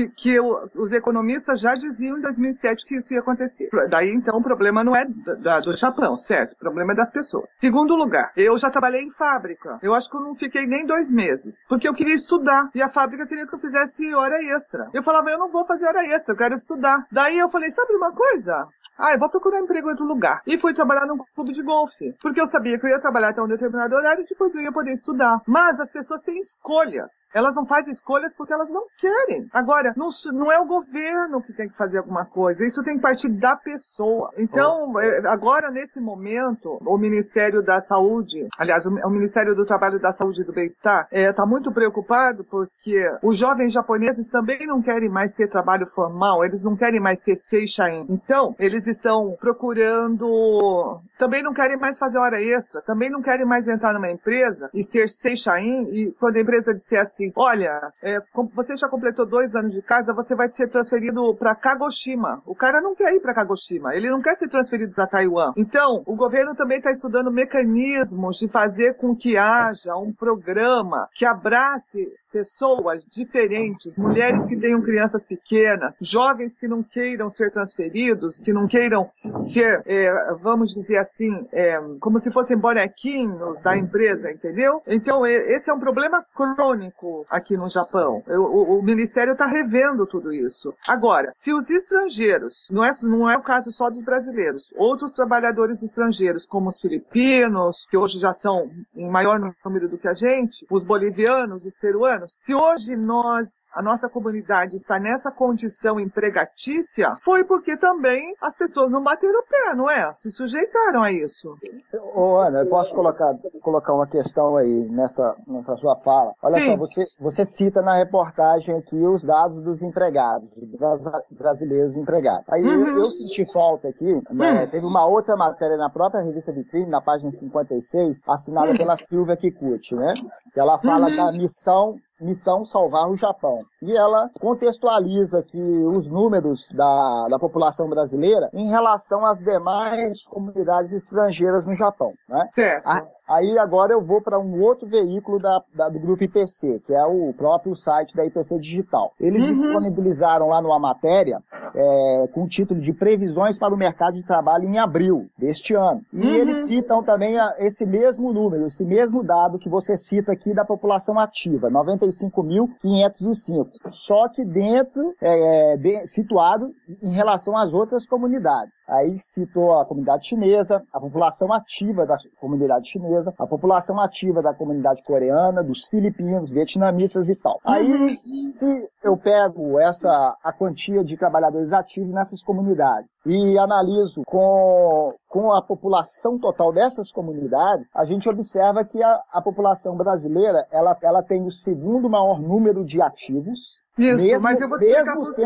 Os economistas já diziam em 2007 que isso ia acontecer. Daí, então, o problema não é do Japão, certo? O problema é das pessoas. Segundo lugar, eu já trabalhei em fábrica. Eu acho que eu não fiquei nem 2 meses, porque eu queria estudar, e a fábrica queria que eu fizesse hora extra. Eu falava, eu não vou fazer hora extra, eu quero estudar. Daí eu falei, sabe uma coisa? Eu vou procurar emprego em outro lugar. E fui trabalhar num clube de golfe. Porque eu sabia que eu ia trabalhar até um determinado horário e depois eu ia poder estudar. Mas as pessoas têm escolhas. Elas não fazem escolhas porque elas não querem. Agora, não é o governo que tem que fazer alguma coisa. Isso tem que partir da pessoa. Então, agora, nesse momento, o Ministério da Saúde, aliás, o Ministério do Trabalho, da Saúde e do Bem-Estar, está muito preocupado porque os jovens japoneses também não querem mais ter trabalho formal. Eles não querem mais ser seishain. Então, eles estão procurando, também não querem mais fazer hora extra, também não querem mais entrar numa empresa e ser seishain, e quando a empresa disser assim, olha, você já completou 2 anos de casa, você vai ser transferido para Kagoshima. O cara não quer ir para Kagoshima, ele não quer ser transferido para Taiwan. Então, o governo também está estudando mecanismos de fazer com que haja um programa que abrace pessoas diferentes, mulheres que tenham crianças pequenas, jovens que não queiram ser transferidos, que não queiram ser, vamos dizer assim, como se fossem bonequinhos da empresa, entendeu? Então, esse é um problema crônico aqui no Japão. O Ministério está revendo tudo isso. Agora, se os estrangeiros, não é o caso só dos brasileiros, outros trabalhadores estrangeiros, como os filipinos, que hoje já são em maior número do que a gente, os bolivianos, os peruanos, anos. Se hoje a nossa comunidade está nessa condição empregatícia, foi porque também as pessoas não bateram o pé, não é? Se sujeitaram a isso. Ô, Ana, eu posso colocar uma questão aí nessa sua fala. Olha Sim. Só, você cita na reportagem aqui os dados dos empregados, brasileiros empregados. Aí eu senti falta aqui, né, teve uma outra matéria na própria revista Vitrine, na página 56, assinada pela Silvia Kikuchi, né? Que ela fala da missão salvar o Japão. E ela contextualiza aqui os números da população brasileira em relação às demais comunidades estrangeiras no Japão, né? Aí agora eu vou para um outro veículo do grupo IPC, que é o próprio site da IPC Digital. Eles disponibilizaram lá numa matéria com o título de Previsões para o Mercado de Trabalho em abril deste ano. E eles citam também esse mesmo número, esse mesmo dado que você cita aqui da população ativa, 95.505. Só que situado em relação às outras comunidades. Aí citou a comunidade chinesa, a população ativa da comunidade chinesa, a população ativa da comunidade coreana, dos filipinos, vietnamitas e tal. Aí, se eu pego a quantia de trabalhadores ativos nessas comunidades e analiso com a população total dessas comunidades, a gente observa que a população brasileira, ela tem o segundo maior número de ativos. Isso, mas eu vou explicar por quê.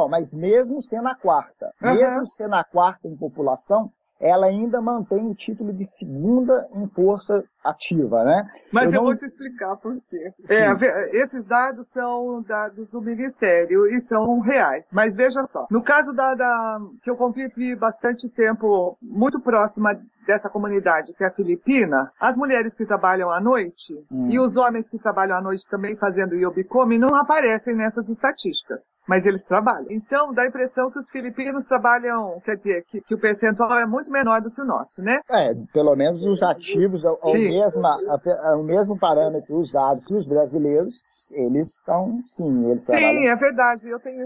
Mas mesmo sendo a quarta, mesmo sendo a quarta em população, ela ainda mantém o título de segunda em força ativa, né? Mas eu vou te explicar por quê. Esses dados são dados do Ministério e são reais. Mas veja só, no caso que eu convivi bastante tempo muito próxima dessa comunidade, que é a filipina, as mulheres que trabalham à noite e os homens que trabalham à noite também fazendo iobikomi não aparecem nessas estatísticas, mas eles trabalham. Então, dá a impressão que os filipinos trabalham, quer dizer, que o percentual é muito menor do que o nosso, né? Pelo menos os ativos, o mesmo parâmetro usado que os brasileiros, eles estão, eles trabalham. Sim, é verdade, eu tenho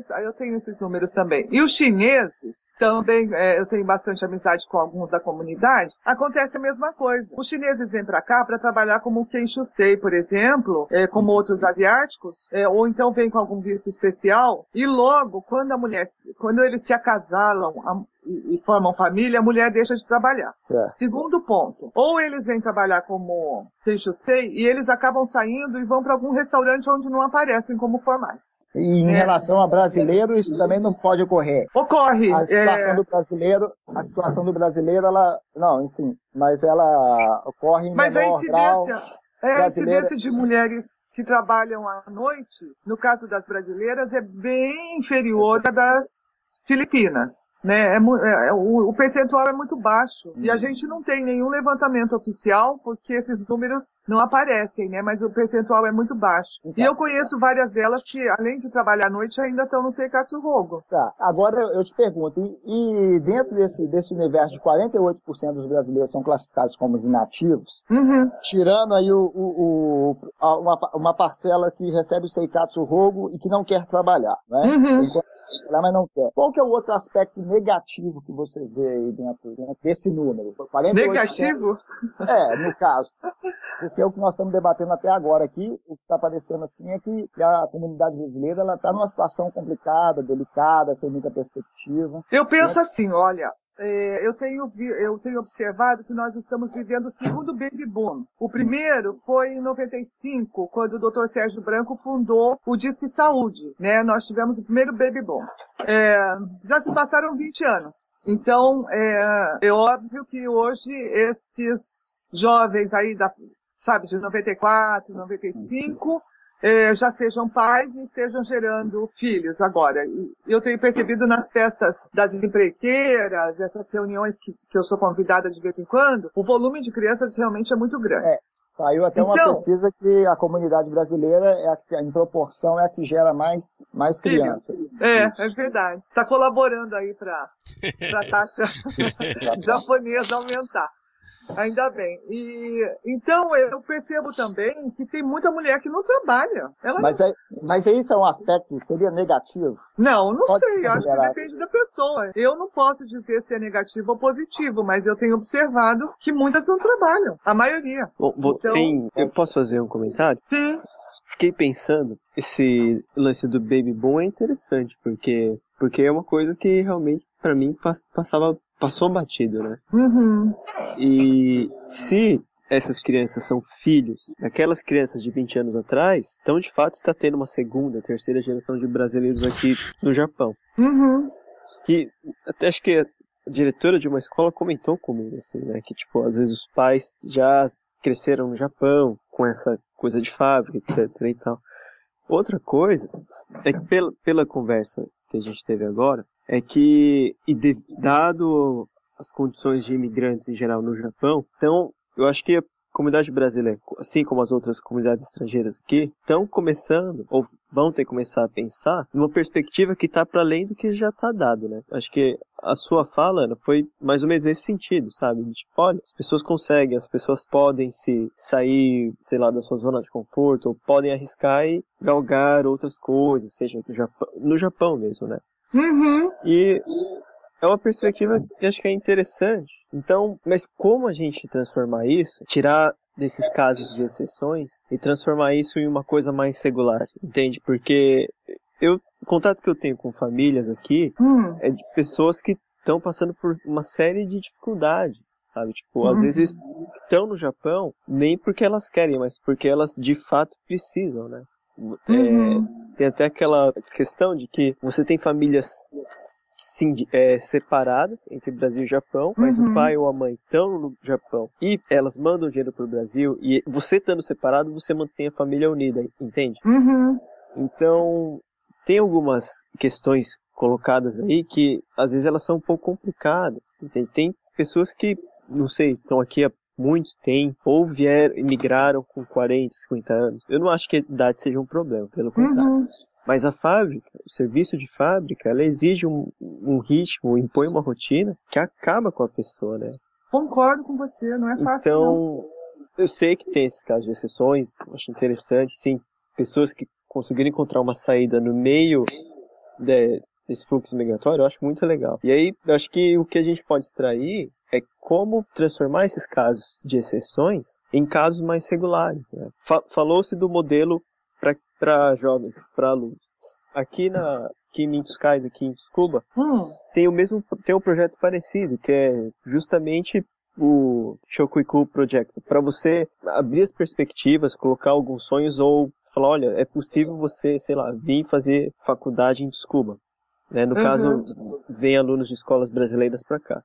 esses números também. E os chineses, também, eu tenho bastante amizade com alguns da comunidade, acontece a mesma coisa. Os chineses vêm para cá para trabalhar como Kenshusei, por exemplo, como outros asiáticos, ou então vêm com algum visto especial, e logo, quando eles se acasalam e formam família, a mulher deixa de trabalhar. Certo. Segundo ponto, ou eles vêm trabalhar como Kenshusei e eles acabam saindo e vão para algum restaurante onde não aparecem como formais. E em relação a brasileiro, isso também não pode ocorrer. Ocorre. A situação do brasileiro, ela ocorre em menor grau. A incidência de mulheres que trabalham à noite, no caso das brasileiras, é bem inferior à das Filipinas, né? O percentual é muito baixo e a gente não tem nenhum levantamento oficial porque esses números não aparecem, né? Mas o percentual é muito baixo. E eu conheço várias delas que, além de trabalhar à noite, ainda estão no Seikatsu Rogo. Tá. Agora eu te pergunto, e dentro desse universo de 48% dos brasileiros são classificados como inativos, tirando aí uma parcela que recebe o Seikatsu Rogo e que não quer trabalhar, né? Mas não quer. Qual que é o outro aspecto negativo que você vê aí dentro desse número? 48%, negativo? No caso. Porque é o que nós estamos debatendo até agora aqui, o que está aparecendo assim é que a comunidade brasileira está numa situação complicada, delicada, sem muita perspectiva. Eu penso assim, olha, eu tenho observado que nós estamos vivendo o segundo baby boom. O primeiro foi em 95, quando o Dr. Sérgio Branco fundou o Disque Saúde, né? Nós tivemos o primeiro baby boom. Já se passaram 20 anos. Então, é óbvio que hoje esses jovens aí de 94, 95, já sejam pais e estejam gerando filhos agora. Eu tenho percebido nas festas das empreiteiras, essas reuniões que eu sou convidada de vez em quando, o volume de crianças realmente é muito grande. Saiu até uma pesquisa que a comunidade brasileira, em proporção, é a que gera mais crianças. É verdade. Está colaborando aí para a taxa japonesa aumentar. Ainda bem. Então, eu percebo também que tem muita mulher que não trabalha. Mas isso é um aspecto, seria negativo? Não sei. Acho que depende da pessoa. Eu não posso dizer se é negativo ou positivo, mas eu tenho observado que muitas não trabalham. A maioria. Eu posso fazer um comentário? Sim. fiquei pensando, esse lance do Baby Boom é interessante, porque é uma coisa que realmente, pra mim, passou batido, né? Uhum. E se essas crianças são filhos daquelas crianças de 20 anos atrás, então de fato está tendo uma segunda, terceira geração de brasileiros aqui no Japão. Uhum. Que até acho que a diretora de uma escola comentou comigo, assim, né? Que, tipo, às vezes os pais já cresceram no Japão com essa coisa de fábrica, etc. e tal. Outra coisa é que pela conversa que a gente teve agora, é que, dado as condições de imigrantes em geral no Japão, então, eu acho que a comunidade brasileira, assim como as outras comunidades estrangeiras aqui, estão começando, ou vão ter que começar a pensar, numa perspectiva que está para além do que já está dado, né? Acho que a sua fala, Ana, foi mais ou menos nesse sentido, sabe? Tipo, olha, as pessoas conseguem, as pessoas podem se sair, sei lá, da sua zona de conforto, ou podem arriscar e galgar outras coisas, seja no Japão mesmo, né? Uhum. E é uma perspectiva que acho que é interessante. Então, mas como a gente transformar isso, tirar desses casos de exceções e transformar isso em uma coisa mais regular, entende? Porque o contato que eu tenho com famílias aqui é de pessoas que estão passando por uma série de dificuldades, sabe? Tipo, às vezes estão no Japão nem porque elas querem, mas porque elas de fato precisam, né? Tem até aquela questão de que você tem famílias separadas entre Brasil e Japão, mas o pai ou a mãe estão no Japão e elas mandam dinheiro pro Brasil, e você estando separado, você mantém a família unida, entende? Então, tem algumas questões colocadas aí que às vezes elas são um pouco complicadas, entende? Tem pessoas que, não sei, estão aqui há muito tempo, ou imigraram com 40, 50 anos. Eu não acho que a idade seja um problema, pelo contrário. Mas a fábrica, o serviço de fábrica, ela exige um ritmo, impõe uma rotina que acaba com a pessoa, né? Concordo com você, não é fácil então, não. Eu sei que tem esses casos de exceções, acho interessante, sim, pessoas que conseguiram encontrar uma saída no meio desse fluxo migratório, eu acho muito legal. E aí, eu acho que o que a gente pode extrair é como transformar esses casos de exceções em casos mais regulares, né? Falou-se do modelo para jovens, para alunos. Aqui em Skies, aqui em Tsukuba, tem um projeto parecido, que é justamente o Shokuiku Project, para você abrir as perspectivas, colocar alguns sonhos, ou falar, olha, é possível você, sei lá, vir fazer faculdade em Tsukuba, né? No caso, vem alunos de escolas brasileiras para cá.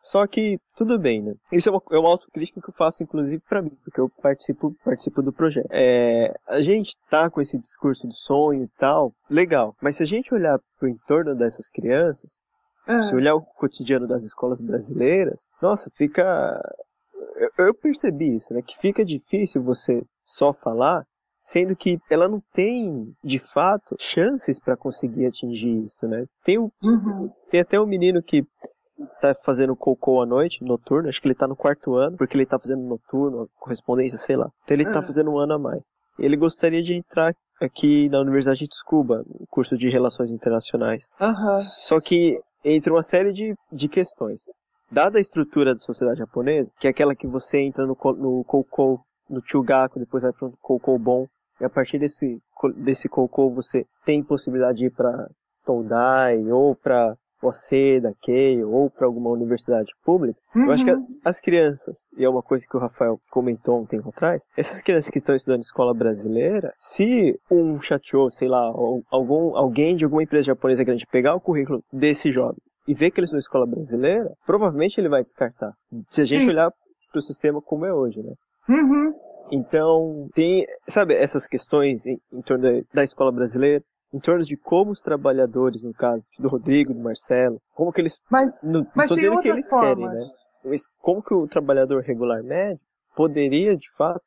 Só que, tudo bem, né? Isso é uma autocrítica que eu faço, inclusive, pra mim, porque eu participo do projeto. A gente tá com esse discurso do sonho e tal, legal. Mas se a gente olhar pro entorno dessas crianças, se olhar o cotidiano das escolas brasileiras, nossa, fica... Eu percebi isso, né? Que fica difícil você só falar, sendo que ela não tem, de fato, chances pra conseguir atingir isso, né? Tem até um menino que tá fazendo cocô à noite, noturno, acho que ele tá no 4º ano, porque ele tá fazendo noturno, correspondência, sei lá. Então ele tá fazendo um ano a mais. Ele gostaria de entrar aqui na Universidade de Tsukuba, no curso de Relações Internacionais. Só que entra uma série de questões. Dada a estrutura da sociedade japonesa, que é aquela que você entra no cocô, no chugaku, depois vai pro cocô bom, e a partir desse cocô você tem possibilidade de ir pra Tondai, ou pra Waseda, Keio, ou para alguma universidade pública, eu acho que as crianças, e é uma coisa que o Rafael comentou um tempo atrás, essas crianças que estão estudando escola brasileira, se um chateau, sei lá, ou alguém de alguma empresa japonesa grande pegar o currículo desse jovem e ver que eles estão na escola brasileira, provavelmente ele vai descartar. Se a gente olhar para o sistema como é hoje, né? Então, tem, sabe, essas questões em torno da escola brasileira, em torno de como os trabalhadores, no caso do Rodrigo, do Marcelo, como que eles... Mas tô tem dizendo que outras eles formas. querem, né? Mas como que o trabalhador regular médio poderia, de fato,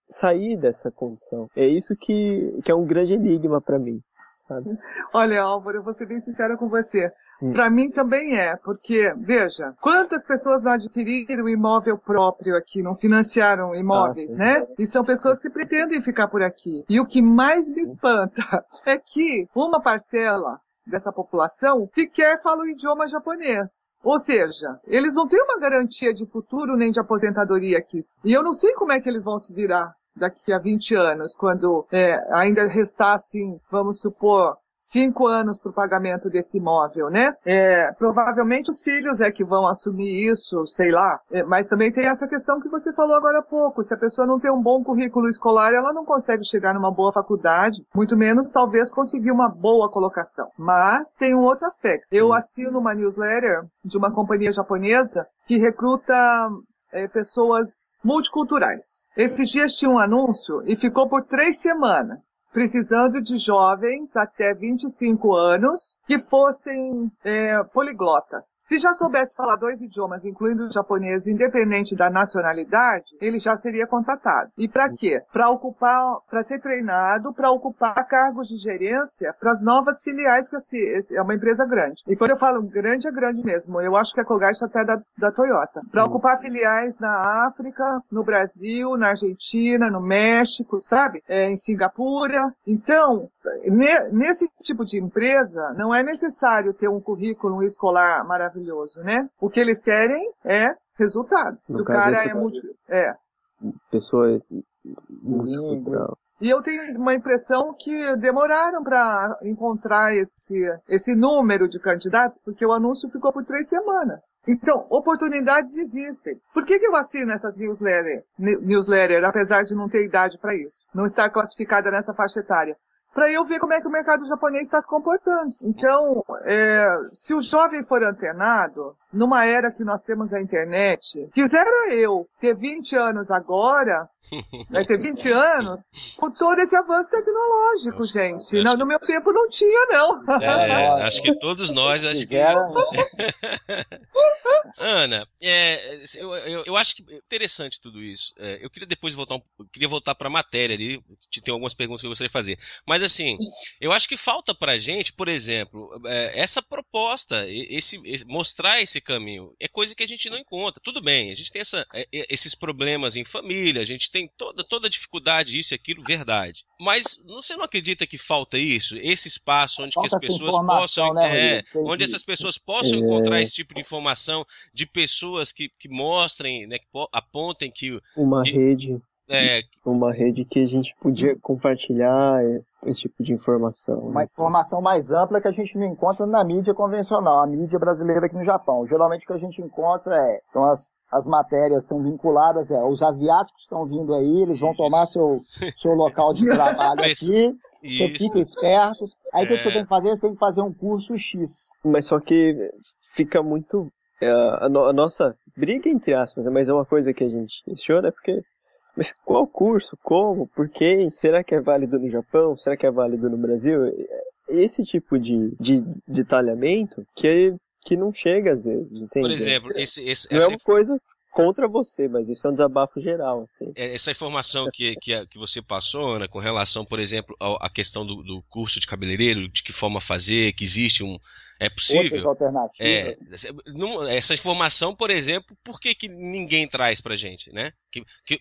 sair dessa condição? É isso que é um grande enigma para mim, sabe? Olha, Álvaro, eu vou ser bem sincera com você. Para mim também porque, veja, quantas pessoas não adquiriram imóvel próprio aqui, não financiaram imóveis, né? E são pessoas que pretendem ficar por aqui. E o que mais me espanta é que uma parcela dessa população sequer fala o idioma japonês. Ou seja, eles não têm uma garantia de futuro nem de aposentadoria aqui. E eu não sei como é que eles vão se virar daqui a 20 anos, quando ainda restassem, vamos supor, 5 anos para o pagamento desse imóvel, né? Provavelmente os filhos que vão assumir isso, sei lá. Mas também tem essa questão que você falou agora há pouco. Se a pessoa não tem um bom currículo escolar, ela não consegue chegar numa boa faculdade, muito menos talvez conseguir uma boa colocação. Mas tem um outro aspecto. Eu assino uma newsletter de uma companhia japonesa que recruta pessoas multiculturais. Esses dias tinha um anúncio e ficou por 3 semanas, precisando de jovens até 25 anos que fossem poliglotas. Se já soubesse falar 2 idiomas, incluindo o japonês, independente da nacionalidade, ele já seria contratado. E para quê? Para ser treinado, para ocupar cargos de gerência para as novas filiais, que é uma empresa grande. E quando eu falo grande, é grande mesmo. Eu acho que a Colgate até da Toyota. Para ocupar filiais na África, no Brasil, na Argentina, no México, sabe? Em Singapura. Então, nesse tipo de empresa, não é necessário ter um currículo escolar maravilhoso, né? O que eles querem é resultado. O cara pessoa multicultural. E eu tenho uma impressão que demoraram para encontrar esse número de candidatos, porque o anúncio ficou por 3 semanas. Então, oportunidades existem. Por que eu assino essas newsletter, apesar de não ter idade para isso? Não estar classificada nessa faixa etária? Para eu ver como é que o mercado japonês está se comportando. Então, se o jovem for antenado, numa era que nós temos a internet, quisera eu ter 20 anos agora, ter 20 anos, com todo esse avanço tecnológico, gente. No meu tempo não tinha, não. Acho que todos nós, Ana, eu acho que é interessante tudo isso. Eu queria depois voltar para a matéria ali, tem algumas perguntas que eu gostaria de fazer. Mas assim, eu acho que falta pra gente, por exemplo, essa proposta, mostrar esse caminho, é coisa que a gente não encontra. Tudo bem, a gente tem esses problemas em família, a gente tem toda dificuldade, isso e aquilo, verdade. Mas você não acredita que falta isso? Esse espaço onde que as pessoas possam, onde essas pessoas possam encontrar esse tipo de informação, de pessoas que mostrem, né, que apontem que... Uma rede que a gente podia compartilhar esse tipo de informação. Uma informação mais ampla que a gente não encontra na mídia convencional, a mídia brasileira aqui no Japão. Geralmente o que a gente encontra são as matérias são vinculadas, os asiáticos estão vindo aí, eles vão tomar seu local de trabalho aqui, você fica esperto. Aí o que você tem que fazer? Você tem que fazer um curso X. Mas só que fica muito... a nossa briga, entre aspas, mas é uma coisa que a gente questiona, porque... Mas qual curso? Como? Por quem? Será que é válido no Japão? Será que é válido no Brasil? Esse tipo de detalhamento que não chega às vezes, entende? Por exemplo, não é uma coisa contra você, mas isso é um desabafo geral, assim. Essa informação que você passou, Ana, com relação, por exemplo, à questão do curso de cabeleireiro, de que forma fazer, que existe é possível. Outras alternativas. Essa informação, por exemplo, por que ninguém traz pra gente, né?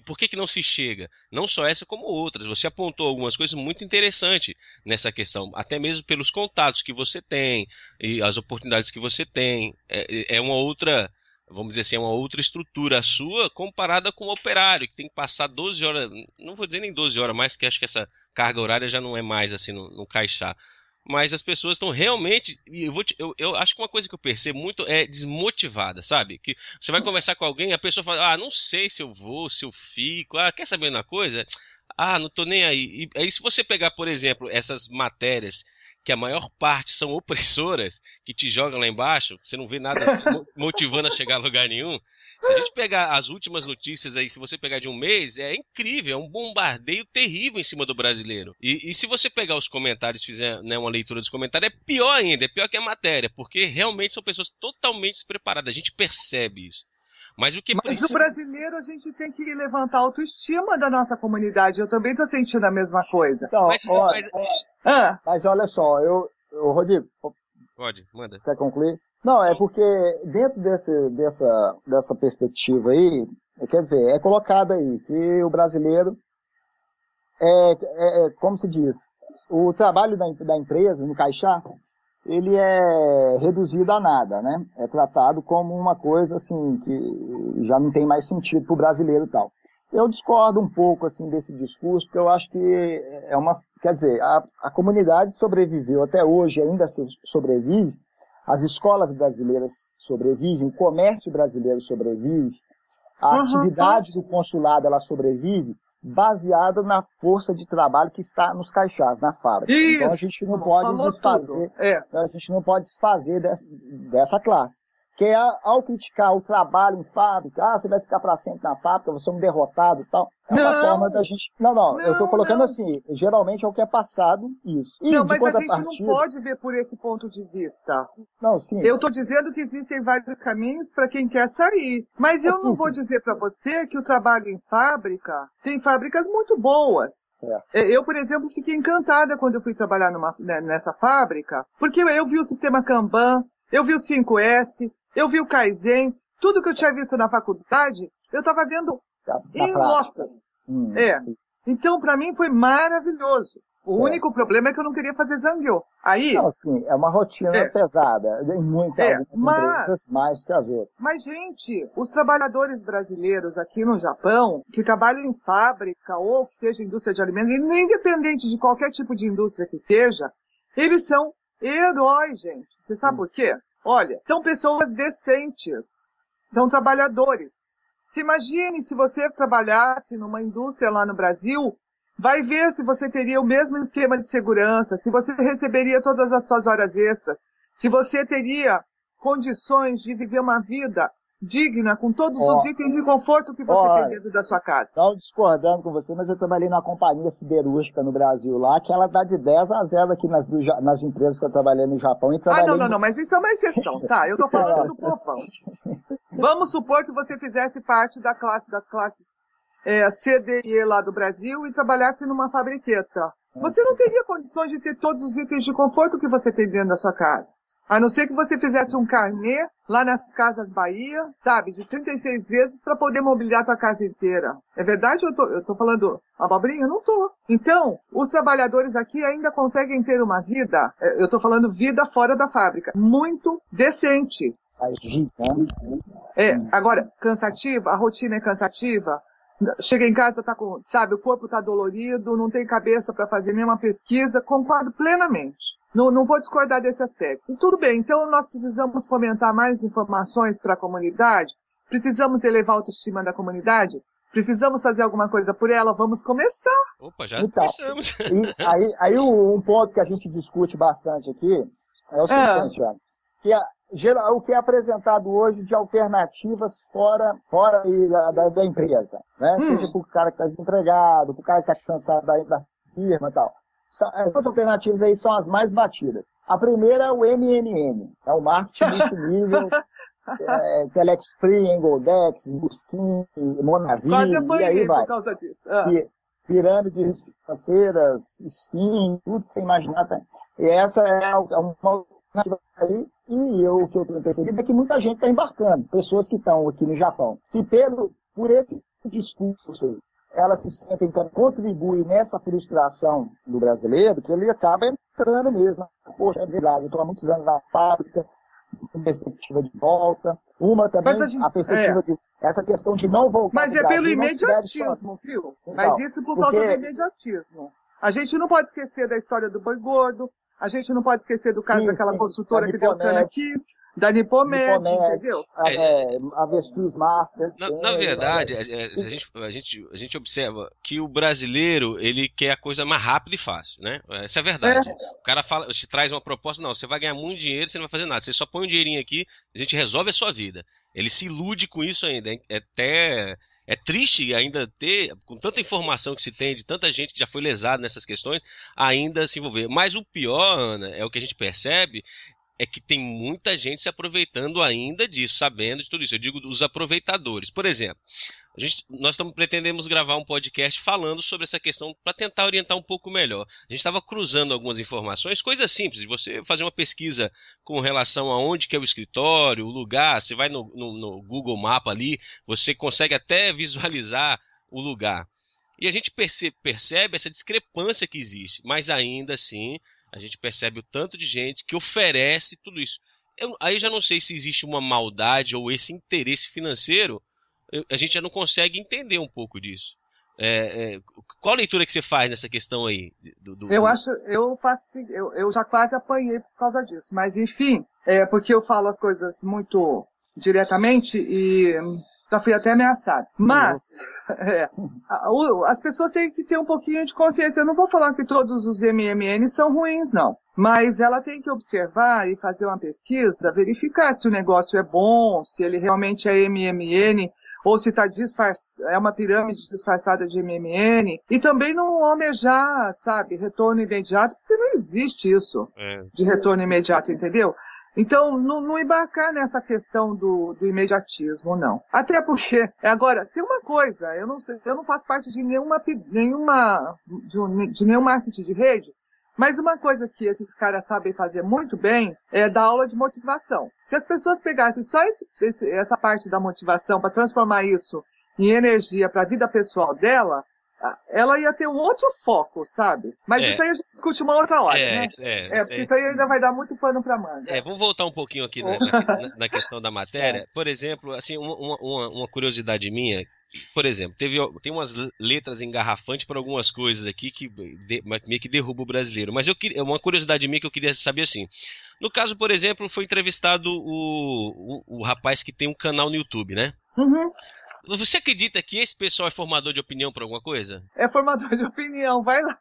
Por que não se chega? Não só essa, como outras. Você apontou algumas coisas muito interessantes nessa questão, até mesmo pelos contatos que você tem e as oportunidades que você tem. É uma outra, vamos dizer assim, é uma outra estrutura sua comparada com o operário, que tem que passar 12 horas, não vou dizer nem 12 horas mais, que acho que essa carga horária já não é mais assim no Caixá. Mas as pessoas estão realmente... Eu acho que uma coisa que eu percebo muito é desmotivada, sabe? Que você vai conversar com alguém e a pessoa fala, não sei se eu vou, se eu fico, quer saber uma coisa? Não tô nem aí. E aí se você pegar, por exemplo, essas matérias que a maior parte são opressoras, que te jogam lá embaixo, você não vê nada motivando a chegar a lugar nenhum. Se a gente pegar as últimas notícias aí, se você pegar de um mês, é incrível, é um bombardeio terrível em cima do brasileiro. E se você pegar os comentários, fizer, né, uma leitura dos comentários, é pior ainda, é pior que a matéria, porque realmente são pessoas totalmente despreparadas, a gente percebe isso. Mas o brasileiro, a gente tem que levantar a autoestima da nossa comunidade, eu também estou sentindo a mesma coisa. Então, mas olha só, Rodrigo... Pode, manda. Quer concluir? Não, é porque dentro dessa perspectiva aí, quer dizer, é colocado aí que o brasileiro como se diz, o trabalho da empresa no Caixá, ele é reduzido a nada, né? É tratado como uma coisa assim que já não tem mais sentido para o brasileiro e tal. Eu discordo um pouco assim desse discurso, porque eu acho que quer dizer, a comunidade sobreviveu até hoje, ainda sobrevive, as escolas brasileiras sobrevivem, o comércio brasileiro sobrevive, a atividade do consulado ela sobrevive, baseada na força de trabalho que está nos caixás, na fábrica. Isso, então a gente não pode desfazer, a gente não pode desfazer dessa classe. Que é, ao criticar o trabalho em fábrica, você vai ficar para sempre na fábrica, você é um derrotado e tal. É uma forma da gente... Não, eu estou colocando assim, geralmente é o que é passado, isso. E mas a gente não pode ver por esse ponto de vista. Não, sim. Eu estou dizendo que existem vários caminhos para quem quer sair. Mas eu não vou dizer para você que o trabalho em fábrica, tem fábricas muito boas. Eu, por exemplo, fiquei encantada quando eu fui trabalhar nessa fábrica, porque eu vi o sistema Kanban, eu vi o 5S, eu vi o Kaizen, tudo que eu tinha visto na faculdade, eu estava vendo em loco. Então, para mim, foi maravilhoso. O único problema é que eu não queria fazer Zangyo. Aí... Não, sim, é uma rotina pesada. Em muitas empresas mais que as outras. Mas, gente, os trabalhadores brasileiros aqui no Japão, que trabalham em fábrica ou que seja indústria de alimentos, independente de qualquer tipo de indústria que seja, eles são heróis, gente. Você sabe por quê? Olha, são pessoas decentes, são trabalhadores. Se imagine se você trabalhasse numa indústria lá no Brasil, vai ver se você teria o mesmo esquema de segurança, se você receberia todas as suas horas extras, se você teria condições de viver uma vida digna, com todos os itens de conforto que você tem dentro da sua casa. Estou discordando com você, mas eu trabalhei numa companhia siderúrgica no Brasil lá, que ela dá de 10-0 aqui nas empresas que eu trabalhei no Japão. E não, mas isso é uma exceção, tá? Eu estou falando do povão. Vamos supor que você fizesse parte das classes C, D e E lá do Brasil e trabalhasse numa fabriqueta. Você não teria condições de ter todos os itens de conforto que você tem dentro da sua casa. A não ser que você fizesse um carnê lá nas Casas Bahia, sabe, de 36 vezes para poder mobiliar a tua casa inteira. É verdade ou eu tô falando abobrinha? Não tô. Então, os trabalhadores aqui ainda conseguem ter uma vida, eu tô falando vida fora da fábrica, muito decente. Agora, cansativa, a rotina é cansativa. Chega em casa, o corpo tá dolorido, não tem cabeça para fazer nenhuma pesquisa, concordo plenamente. Não vou discordar desse aspecto. E tudo bem, então nós precisamos fomentar mais informações para a comunidade, precisamos elevar a autoestima da comunidade, precisamos fazer alguma coisa por ela, vamos começar. Opa, já começamos. Aí um ponto que a gente discute bastante aqui é o seguinte, que o que é apresentado hoje de alternativas fora da empresa, né? Seja para o cara que está desempregado, para o cara que está cansado da firma e tal. As alternativas aí são as mais batidas. A primeira é o MMM, é o marketing multinível, Telex Free, Engoldex, Busquim, Monavi, e aí vai. Por causa disso. Pirâmides financeiras, Steam, tudo que você imaginar. Tá? E essa é uma alternativa aí. E o que eu tenho percebido é que muita gente está embarcando, pessoas que estão aqui no Japão, que por esse discurso, elas se sentem que contribuem nessa frustração do brasileiro, que ele acaba entrando mesmo. Poxa, é verdade, eu estou há muitos anos na fábrica, com perspectiva de volta. Uma também, a perspectiva de essa questão de não voltar. Mas é pelo imediatismo, viu? Então, mas isso por causa do imediatismo. A gente não pode esquecer da história do boi gordo. A gente não pode esquecer do caso daquela consultora que deu cano aqui, da Nipomed, entendeu? A Vestus Master. Na verdade, a gente observa que o brasileiro, ele quer a coisa mais rápida e fácil, né? Essa é a verdade. O cara te traz uma proposta, não, você vai ganhar muito dinheiro, você não vai fazer nada. Você só põe um dinheirinho aqui, a gente resolve a sua vida. Ele se ilude com isso ainda. É triste ainda ter, com tanta informação que se tem, de tanta gente que já foi lesada nessas questões, ainda se envolver. Mas o pior, Ana, é o que a gente percebe, é que tem muita gente se aproveitando ainda disso, sabendo de tudo isso. Eu digo dos aproveitadores. Por exemplo, nós pretendemos gravar um podcast falando sobre essa questão para tentar orientar um pouco melhor. A gente estava cruzando algumas informações, coisas simples, de você fazer uma pesquisa com relação a onde que é o escritório, o lugar, você vai no Google Maps ali, você consegue até visualizar o lugar. E a gente percebe essa discrepância que existe, mas ainda assim a gente percebe o tanto de gente que oferece tudo isso. Aí já não sei se existe uma maldade ou esse interesse financeiro a gente já não consegue entender um pouco disso. Qual a leitura que você faz nessa questão aí? Eu já quase apanhei por causa disso, mas enfim, porque eu falo as coisas muito diretamente e já fui até ameaçado. Mas as pessoas têm que ter um pouquinho de consciência. Eu não vou falar que todos os MMN são ruins, não. Mas ela tem que observar e fazer uma pesquisa, verificar se o negócio é bom, se ele realmente é MMN, ou se é uma pirâmide disfarçada de MMN, e também não almejar, sabe, retorno imediato, porque não existe isso de retorno imediato, entendeu? Então, não embarcar nessa questão do imediatismo, não. Até porque, agora, tem uma coisa, eu não faço parte de nenhum marketing de rede, mas uma coisa que esses caras sabem fazer muito bem é dar aula de motivação. Se as pessoas pegassem só essa parte da motivação para transformar isso em energia para a vida pessoal dela, ela ia ter um outro foco, sabe? Mas isso aí a gente discute uma outra hora, né? Porque isso aí ainda vai dar muito pano pra manga. Vamos voltar um pouquinho aqui na questão da matéria. Por exemplo, assim, uma curiosidade minha, por exemplo, tem umas letras engarrafantes para algumas coisas aqui que meio que derruba o brasileiro. Mas uma curiosidade minha que eu queria saber assim. No caso, por exemplo, foi entrevistado o rapaz que tem um canal no YouTube, né? Uhum. Você acredita que esse pessoal é formador de opinião por alguma coisa? É formador de opinião, vai lá.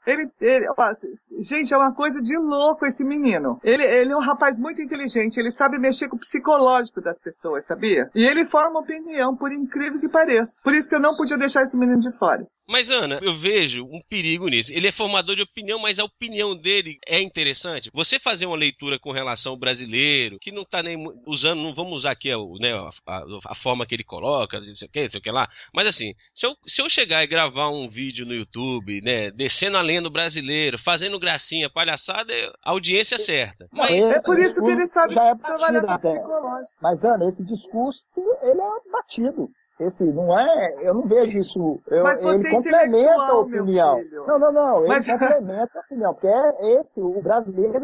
Gente, é uma coisa de louco esse menino. Ele é um rapaz muito inteligente, ele sabe mexer com o psicológico das pessoas, sabia? E ele forma opinião, por incrível que pareça. Por isso que eu não podia deixar esse menino de fora. Mas, Ana, eu vejo um perigo nisso. Ele é formador de opinião, mas a opinião dele é interessante. Você fazer uma leitura com relação ao brasileiro, que não está nem usando, não vamos usar aqui a forma que ele coloca, não sei o que lá. Mas assim, se eu chegar e gravar um vídeo no YouTube, né, descendo a lenha do brasileiro, fazendo gracinha, palhaçada, a audiência é certa. Mas é por isso que ele sabe trabalhar com psicológico. Mas, Ana, esse discurso, ele é batido. Esse não é, eu não vejo isso. Mas você ele complementa a opinião. Não, ele Mas... complementa a opinião, porque o brasileiro,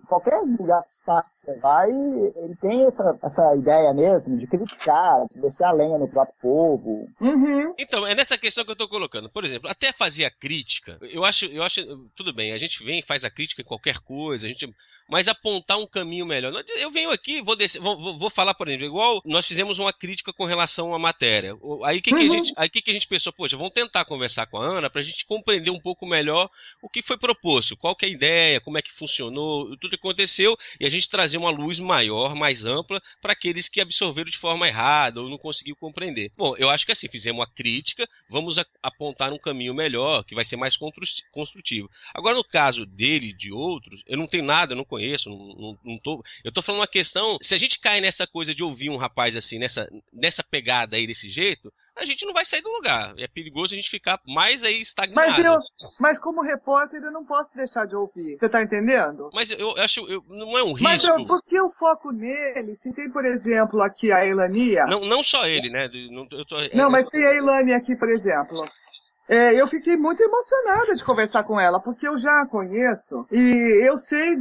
qualquer lugar que você vai, ele tem essa ideia mesmo de criticar, de descer a lenha no próprio povo. Uhum. Então, é nessa questão que eu tô colocando. Por exemplo, até fazer a crítica, eu acho, tudo bem, a gente vem e faz a crítica em qualquer coisa, mas apontar um caminho melhor. Eu venho aqui, vou falar, por exemplo, igual nós fizemos uma crítica com relação à matéria. Aí que a gente pensou, poxa, vamos tentar conversar com a Ana pra gente compreender um pouco melhor o que foi proposto, qual que é a ideia, como é que funcionou, tudo que aconteceu, e a gente trazer uma luz maior, mais ampla, para aqueles que absorveram de forma errada ou não conseguiu compreender. Bom, eu acho que assim, fizemos uma crítica, vamos apontar um caminho melhor, que vai ser mais construtivo. Agora, no caso dele e de outros, eu não tenho nada, eu não conheço, eu tô falando uma questão, se a gente cai nessa coisa de ouvir um rapaz assim, nessa pegada aí desse jeito, a gente não vai sair do lugar. É perigoso a gente ficar mais aí estagnado. Mas como repórter eu não posso deixar de ouvir. Você tá entendendo? Mas eu acho, não é um risco. Mas porque eu foco nele, se tem, por exemplo, aqui a Elania... Não só ele, né? Mas tem a Elania aqui, por exemplo... eu fiquei muito emocionada de conversar com ela, porque eu já a conheço e eu sei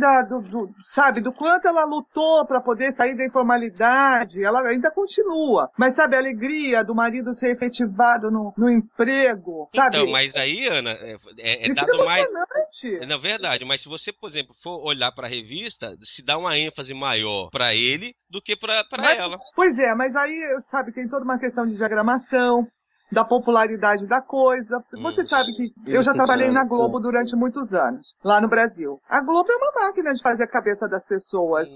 do quanto ela lutou para poder sair da informalidade. Ela ainda continua, mas sabe, a alegria do marido ser efetivado no emprego, sabe? Então, mas aí, Ana, isso dado é mais... emocionante. Na verdade, mas se você, por exemplo, for olhar para a revista, se dá uma ênfase maior para ele do que para ela. Pois é, mas aí, sabe, tem toda uma questão de diagramação, da popularidade da coisa. Você sabe que eu já trabalhei na Globo durante muitos anos, lá no Brasil. A Globo é uma máquina de fazer a cabeça das pessoas.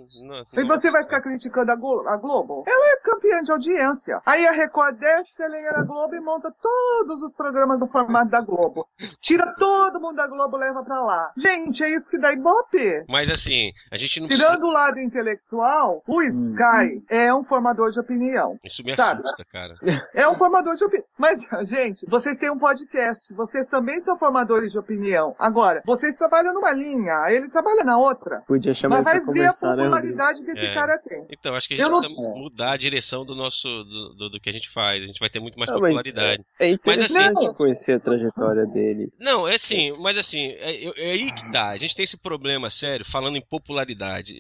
E você vai ficar criticando a Globo? Ela é campeã de audiência. Aí a Record desce a lenha da Globo e monta todos os programas no formato da Globo. Tira todo mundo da Globo e leva pra lá. Gente, é isso que dá ibope. Mas assim, a gente não... Tirando o lado intelectual, o Sky é um formador de opinião. Isso me assusta, cara. É um formador de opinião. Mas, gente, vocês têm um podcast, vocês também são formadores de opinião. Agora, vocês trabalham numa linha, ele trabalha na outra. Podia chamar mas ele vai ver a popularidade que esse cara tem. Então, acho que a gente precisa mudar a direção do nosso do que a gente faz. A gente vai ter muito mais popularidade. É interessante conhecer a trajetória dele. Não, é assim, mas assim, é aí que tá. A gente tem esse problema sério, falando em popularidade.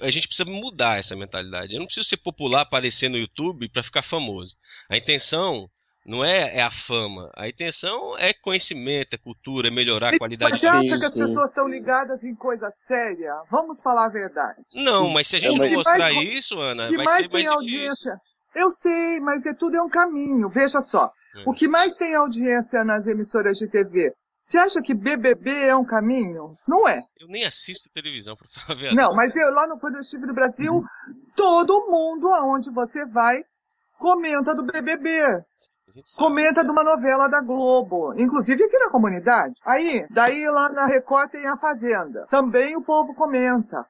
A gente precisa mudar essa mentalidade. Eu não preciso ser popular, aparecer no YouTube pra ficar famoso. A intenção não é a fama. A intenção é conhecimento, é cultura, é melhorar a qualidade de vida. Você acha que as pessoas estão ligadas em coisa séria? Vamos falar a verdade. Não, mas se a gente não mostrar isso, Ana, vai ser mais difícil. Eu sei, mas tudo é um caminho. Veja só. O que mais tem audiência nas emissoras de TV? Você acha que BBB é um caminho? Não é. Eu nem assisto televisão, pra falar a verdade. Não, mas quando eu estive no Brasil, todo mundo aonde você vai comenta do BBB. Comenta de uma novela da Globo, inclusive aqui na comunidade. Daí lá na Record tem A Fazenda. Também o povo comenta.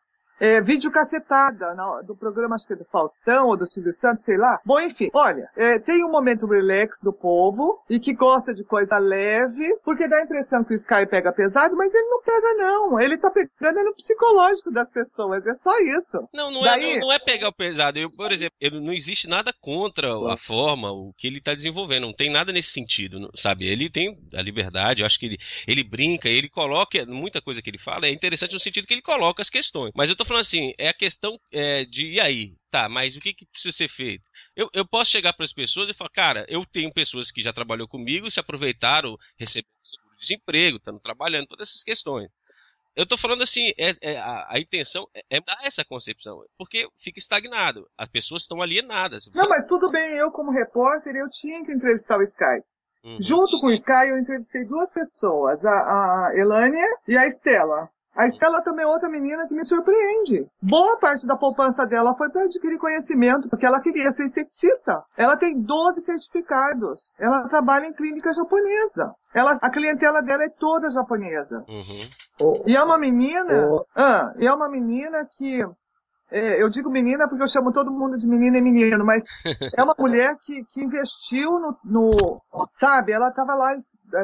Vídeo cacetada do programa, acho que é do Faustão ou do Silvio Santos, sei lá. Bom, enfim, olha, tem um momento relax do povo e que gosta de coisa leve, porque dá a impressão que o Sky pega pesado, mas ele não pega não. Ele tá pegando no psicológico das pessoas, é só isso. Não é pegar o pesado. Por exemplo, não existe nada contra a forma, o que ele tá desenvolvendo, não tem nada nesse sentido, sabe? Ele tem a liberdade, eu acho que ele brinca, ele coloca, muita coisa que ele fala é interessante no sentido que ele coloca as questões. Mas eu tô falando assim, é a questão de, e aí? Tá, mas o que precisa ser feito? Eu posso chegar para as pessoas e falar, cara, eu tenho pessoas que já trabalhou comigo, se aproveitaram, receberam seguro-desemprego, estão trabalhando, todas essas questões. Eu tô falando assim, a intenção é dar essa concepção, porque fica estagnado, as pessoas estão alienadas. Não, mas tudo bem, eu como repórter, eu tinha que entrevistar o Sky. Junto com o Sky, eu entrevistei duas pessoas, a Elânia e a Estela. A Estela também é outra menina que me surpreende. Boa parte da poupança dela foi para adquirir conhecimento, porque ela queria ser esteticista. Ela tem 12 certificados. Ela trabalha em clínica japonesa. A clientela dela é toda japonesa. E é uma menina... é uma menina que... eu digo menina porque eu chamo todo mundo de menina e menino, mas é uma mulher que investiu sabe, ela estava lá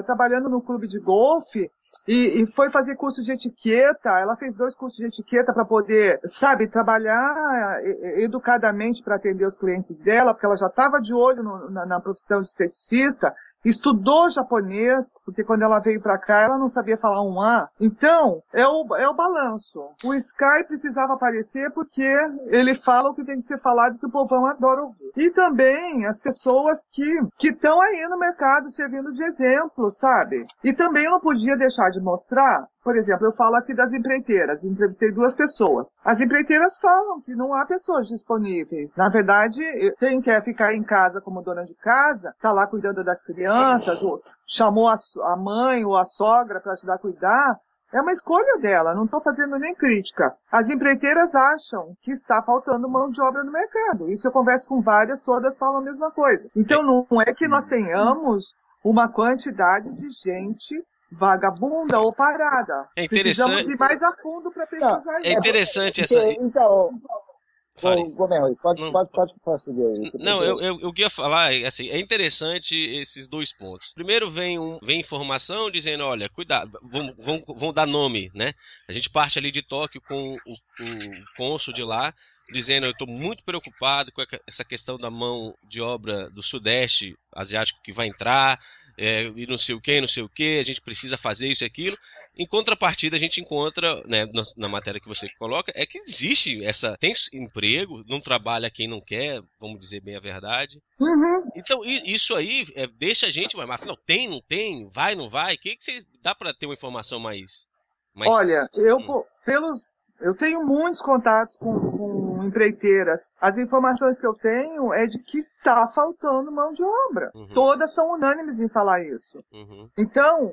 trabalhando no clube de golfe e foi fazer curso de etiqueta. Ela fez 2 cursos de etiqueta para poder, sabe, trabalhar educadamente para atender os clientes dela, porque ela já estava de olho na profissão de esteticista. Estudou japonês, porque quando ela veio pra cá, ela não sabia falar um A. Então, é o balanço. O Sky precisava aparecer porque ele fala o que tem que ser falado, que o povão adora ouvir. E também as pessoas que estão aí no mercado servindo de exemplo, sabe? E também eu não podia deixar de mostrar, por exemplo, eu falo aqui das empreiteiras, entrevistei 2 pessoas. As empreiteiras falam que não há pessoas disponíveis. Na verdade, quem quer ficar em casa como dona de casa, tá lá cuidando das crianças, chamou a mãe ou a sogra para ajudar a cuidar, é uma escolha dela, não estou fazendo nem crítica. As empreiteiras acham que está faltando mão de obra no mercado. Isso eu converso com várias, todas falam a mesma coisa. Então não é que nós tenhamos uma quantidade de gente vagabunda ou parada. Precisamos ir mais a fundo para pesquisar isso. É interessante essa... Então, Gomes, pode prosseguir aí. Não, eu queria falar, assim, é interessante esses 2 pontos. Primeiro vem informação dizendo, olha, cuidado, vão dar nome, né? A gente parte ali de Tóquio com o cônsul de lá, dizendo, eu estou muito preocupado com essa questão da mão de obra do Sudeste Asiático que vai entrar, e não sei o que, a gente precisa fazer isso e aquilo. Em contrapartida, a gente encontra, né, na matéria que você coloca, é que existe tem emprego, não trabalha quem não quer, vamos dizer bem a verdade. Então, isso aí deixa a gente, mas afinal, tem, não tem, vai, não vai, que você dá para ter uma informação mais... Olha, eu tenho muitos contatos com empreiteiras. As informações que eu tenho é de que está faltando mão de obra. Todas são unânimes em falar isso. Então,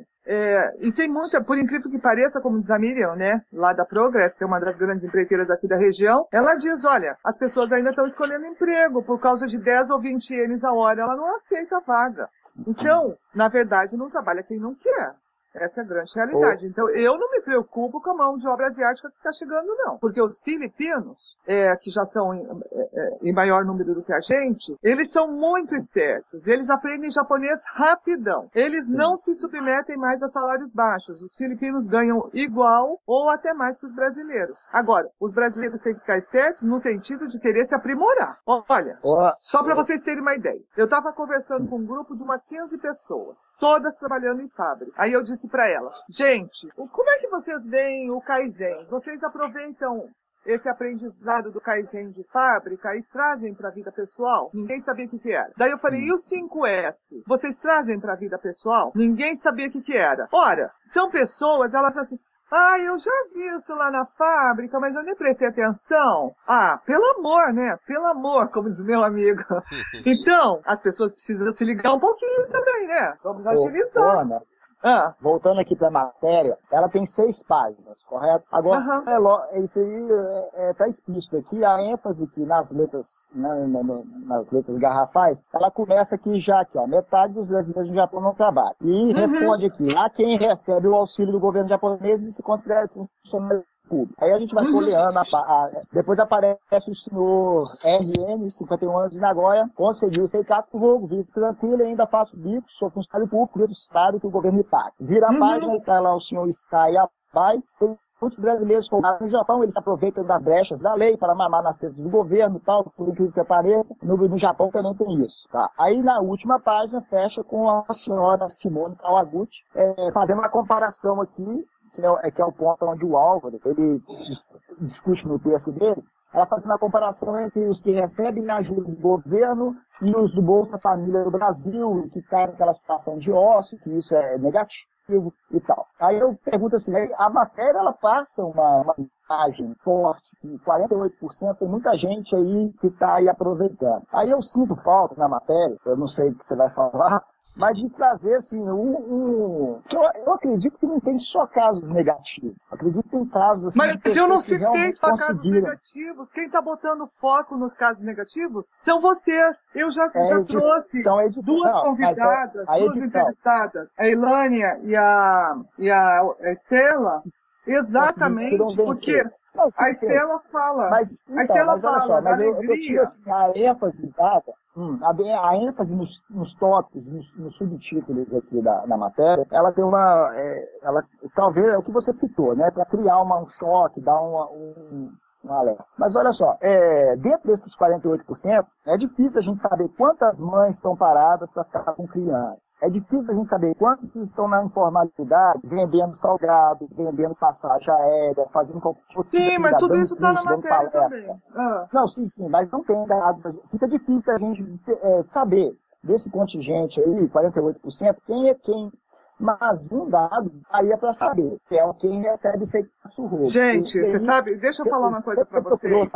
e tem muita, por incrível que pareça, como diz a Miriam, né, lá da Progress, que é uma das grandes empreiteiras aqui da região, ela diz, olha, as pessoas ainda estão escolhendo emprego por causa de 10 ou 20 ienes a hora, ela não aceita a vaga. Então, na verdade, não trabalha quem não quer. Essa é a grande realidade. Então, eu não me preocupo com a mão de obra asiática que está chegando, não. Porque os filipinos, que já são em maior número do que a gente, eles são muito espertos. Eles aprendem japonês rapidão. Eles não se submetem mais a salários baixos. Os filipinos ganham igual ou até mais que os brasileiros. Agora, os brasileiros têm que ficar espertos no sentido de querer se aprimorar. Olha, só para vocês terem uma ideia. Eu estava conversando com um grupo de umas 15 pessoas, todas trabalhando em fábrica. Aí eu disse para elas, gente, como é que vocês veem o Kaizen? Vocês aproveitam esse aprendizado do Kaizen de fábrica e trazem para a vida pessoal? Ninguém sabia o que era. Daí eu falei, e o 5S? Vocês trazem para a vida pessoal? Ninguém sabia o que era. Ora, são pessoas, elas assim, eu já vi isso lá na fábrica, mas eu nem prestei atenção. Pelo amor, né? Pelo amor, como diz meu amigo. Então, as pessoas precisam se ligar um pouquinho também, né? Vamos agilizar. Ana, voltando aqui para a matéria, ela tem 6 páginas, correto? Agora, isso aí está explícito aqui, a ênfase aqui nas letras, nas letras garrafais, ela começa aqui já, aqui, ó, metade dos brasileiros no Japão não trabalha. E responde aqui, há quem recebe o auxílio do governo japonês e se considera funcionário público. Aí a gente vai folheando, depois aparece o senhor RN, 51 anos de Nagoya, conseguiu o Seikatsu Rogo, vivo tranquilo, ainda faço bico, sou funcionário público do estado que o governo me paga. Vira a página e tá lá o senhor Sky Abai, tem muitos brasileiros folgados no Japão, eles se aproveitam das brechas da lei para mamar nas tetas do governo e tal, por incrível que pareça. No Japão também tem isso. Tá? Aí na última página fecha com a senhora Simone Kawaguchi, fazendo uma comparação aqui, que é o ponto onde o Álvaro, ele discute no texto dele, ela fazendo a comparação entre os que recebem ajuda do governo e os do Bolsa Família do Brasil, que caem naquela situação de ócio, que isso é negativo e tal. Aí eu pergunto assim, a matéria ela passa uma imagem forte, que 48% tem muita gente aí que está aí aproveitando. Aí eu sinto falta na matéria, eu não sei o que você vai falar, mas de trazer, assim, eu acredito que não tem só casos negativos. Eu acredito que tem casos, assim... Mas eu não citei só casos negativos. Quem está botando foco nos casos negativos são vocês. Eu já trouxe duas convidadas, duas entrevistadas. A Ilânia e a Estela. Exatamente, porque... Não, sim, a Estela fala. Mas olha só, mas eu tiro assim, a ênfase dada, a ênfase nos tópicos, nos subtítulos aqui na matéria, ela tem talvez é o que você citou, né? Para criar um choque, dar um alerta. Mas olha só, dentro desses 48%, é difícil a gente saber quantas mães estão paradas para ficar com crianças. É difícil a gente saber quantos estão na informalidade, vendendo salgado, vendendo passagem aérea, fazendo qualquer tipo de Sim, mas tudo isso está na matéria também. Não, sim, mas não tem dados. Fica difícil a gente saber desse contingente aí, 48%, quem é quem. Mas um dado daria para saber, que é quem recebe Seikatsu Rogo. Gente, você sabe, deixa eu falar uma coisa para vocês.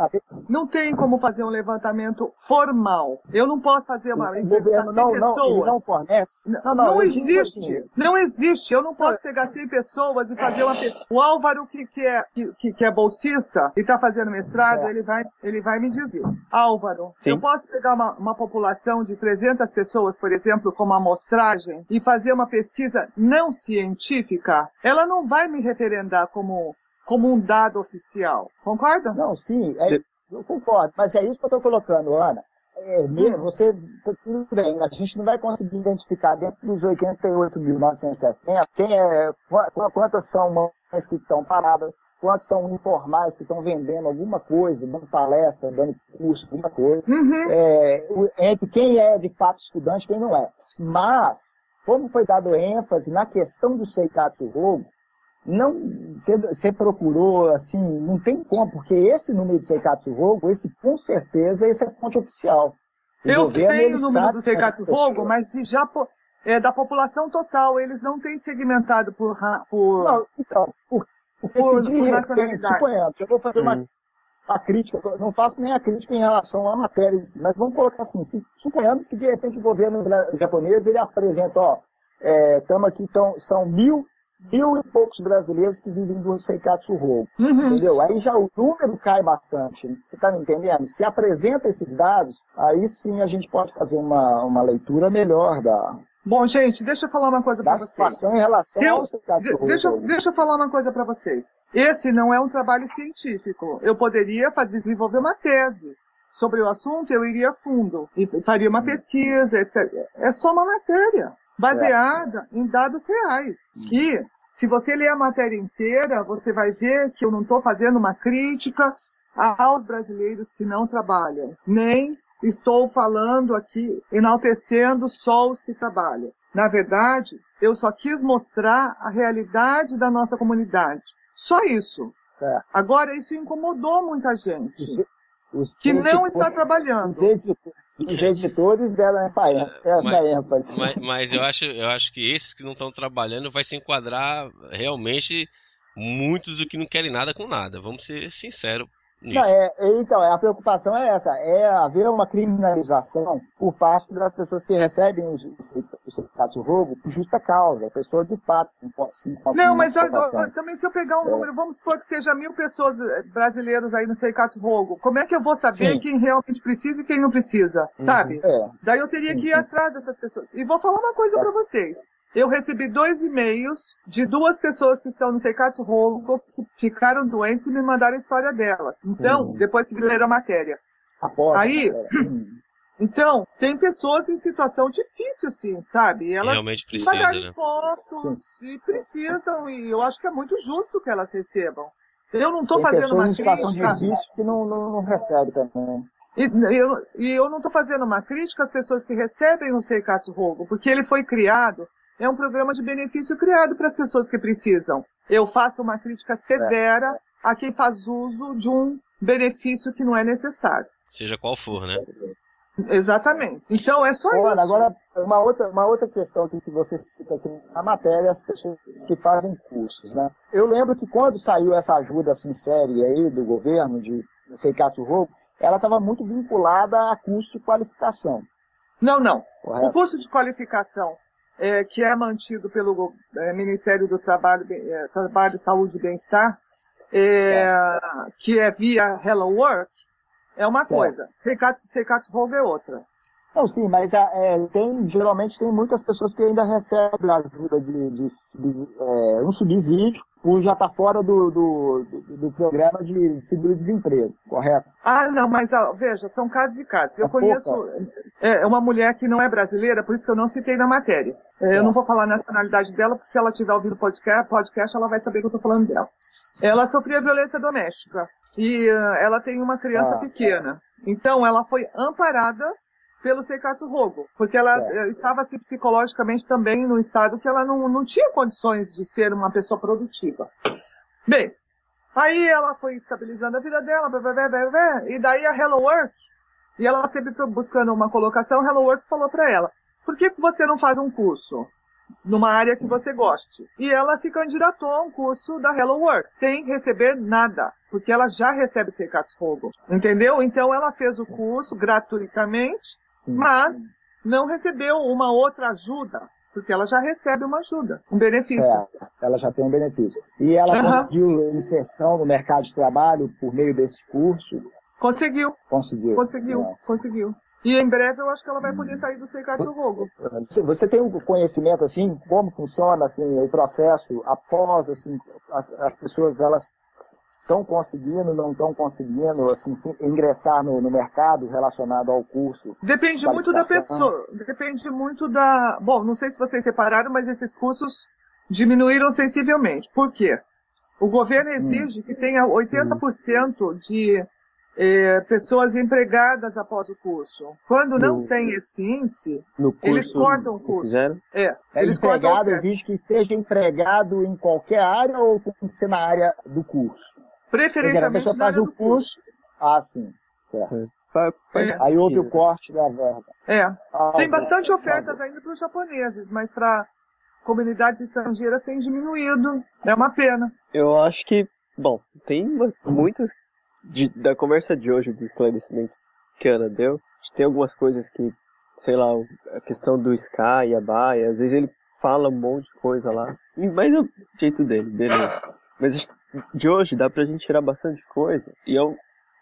Não tem como fazer um levantamento formal. Eu não posso fazer uma entrevista 100 pessoas. Ele não fornece? Não existe. Não existe. Eu não posso pegar 100 pessoas e fazer uma pesquisa. O Álvaro, que é bolsista e está fazendo mestrado, ele vai me dizer. Álvaro, eu posso pegar uma população de 300 pessoas, por exemplo, como amostragem, e fazer uma pesquisa não científica, ela não vai me referendar como um dado oficial. Concorda? Não, sim, eu concordo, mas é isso que eu estou colocando, Ana. Você, tudo bem, a gente não vai conseguir identificar dentro dos 88.960 quantas são mães que estão paradas, quantos são informais que estão vendendo alguma coisa, dando palestra, dando curso, alguma coisa, entre quem é de fato estudante e quem não é. Mas como foi dado ênfase na questão do Seikatsu Rogo, você procurou, assim, não tem como, porque esse número do Seikatsu Rogo, com certeza, esse é fonte oficial. Eu tenho o número do Seikatsu Rogo, mas da população total, eles não têm segmentado por nacionalidade. Suponhamos, eu vou fazer a crítica, não faço nem a crítica em relação à matéria em si, mas vamos colocar assim, suponhamos que de repente o governo japonês ele apresenta, estamos aqui, são mil e poucos brasileiros que vivem do Seikatsu Rogo, entendeu? Aí já o número cai bastante, você está me entendendo? Se apresenta esses dados, aí sim a gente pode fazer uma leitura melhor Bom, gente, deixa eu falar uma coisa para vocês. Em relação deixa eu falar uma coisa para vocês. Esse não é um trabalho científico. Eu poderia desenvolver uma tese sobre o assunto, eu iria a fundo e faria uma pesquisa, etc. É só uma matéria baseada em dados reais. E se você ler a matéria inteira, você vai ver que eu não estou fazendo uma crítica aos brasileiros que não trabalham, nem estou falando aqui, enaltecendo só os que trabalham. Na verdade, eu só quis mostrar a realidade da nossa comunidade. Só isso. Agora, isso incomodou muita gente que não está trabalhando. Os editores deram essa ênfase. Mas eu acho que esses que não estão trabalhando vai se enquadrar realmente muitos do que não querem nada com nada. Vamos ser sinceros. Não, então, a preocupação é essa, é haver uma criminalização por parte das pessoas que recebem os certificados de roubo por justa causa, a pessoa de fato se encontra. Não, mas também se eu pegar um número, vamos supor que seja 1.000 pessoas brasileiros aí no certificado de roubo, como é que eu vou saber quem realmente precisa e quem não precisa, sabe? Daí eu teria que ir atrás dessas pessoas. E vou falar uma coisa para vocês. Eu recebi 2 e-mails de 2 pessoas que estão no certificado de roubo, que ficaram doentes e me mandaram a história delas. Então, depois que leram a matéria. Então, tem pessoas em situação difícil, sim, sabe? Elas realmente precisam, pagaram impostos e precisam, e eu acho que é muito justo que elas recebam. Eu não estou fazendo uma crítica. Tem situação difícil que não recebe também. E eu não estou fazendo uma crítica às pessoas que recebem o certificado de roubo, porque ele foi criado. É um programa de benefício criado para as pessoas que precisam. Eu faço uma crítica severa a quem faz uso de um benefício que não é necessário. Seja qual for, né? Exatamente. Então, é só isso. Agora, uma outra questão que você cita aqui na matéria, as pessoas que fazem cursos, né? Eu lembro que quando saiu essa ajuda assim, séria aí do governo de certificado de roubo, ela estava muito vinculada a custo de qualificação. Não. Correto? O curso de qualificação que é mantido pelo Ministério do Trabalho, Saúde e Bem-Estar, que é via Hello Work, é uma coisa. Certificado de roubo é outra. Não, sim, mas geralmente tem muitas pessoas que ainda recebem ajuda de um subsídio por já estar fora do programa de seguro-desemprego, correto? Não, mas veja, são casos e casos. Eu conheço uma mulher que não é brasileira, por isso que eu não citei na matéria. Eu não vou falar na nacionalidade dela, porque se ela tiver ouvido o podcast, ela vai saber que eu estou falando dela. Ela sofria violência doméstica e ela tem uma criança pequena. Então, ela foi amparada pelo certificado de roubo, porque ela estava assim, psicologicamente também no estado que ela não tinha condições de ser uma pessoa produtiva. Bem, aí ela foi estabilizando a vida dela, e daí a Hello Work, e ela sempre buscando uma colocação, a Hello Work falou para ela, por que você não faz um curso numa área que você goste? E ela se candidatou a um curso da Hello Work, sem receber nada, porque ela já recebe certificado de roubo, entendeu? Então ela fez o curso gratuitamente, mas não recebeu uma outra ajuda, porque ela já recebe uma ajuda, um benefício. Ela já tem um benefício. E ela conseguiu inserção no mercado de trabalho por meio desse curso? Conseguiu. Conseguiu. E em breve eu acho que ela vai poder sair do certificado de roubo. Você tem um conhecimento, assim, como funciona assim, o processo após, assim, as pessoas, elas estão conseguindo, não estão conseguindo assim, ingressar no mercado relacionado ao curso? Depende muito da pessoa. Depende muito da... Bom, não sei se vocês repararam, mas esses cursos diminuíram sensivelmente. Por quê? O governo exige que tenha 80% de pessoas empregadas após o curso. Quando não tem esse índice, eles cortam o curso. Eles empregado exige que esteja empregado em qualquer área ou tem que ser na área do curso? Preferencialmente na área do curso. Sim. Certo. Aí houve o corte da verba. Tem bastante ofertas ainda para os japoneses, mas para comunidades estrangeiras tem diminuído. É uma pena. Eu acho que, bom, tem muitas da conversa de hoje, dos esclarecimentos que a Ana deu, tem algumas coisas que, sei lá, a questão do Sky e a Baia, às vezes ele fala um monte de coisa lá, mas é o jeito dele, beleza. Mas de hoje dá pra gente tirar bastante coisa. E eu,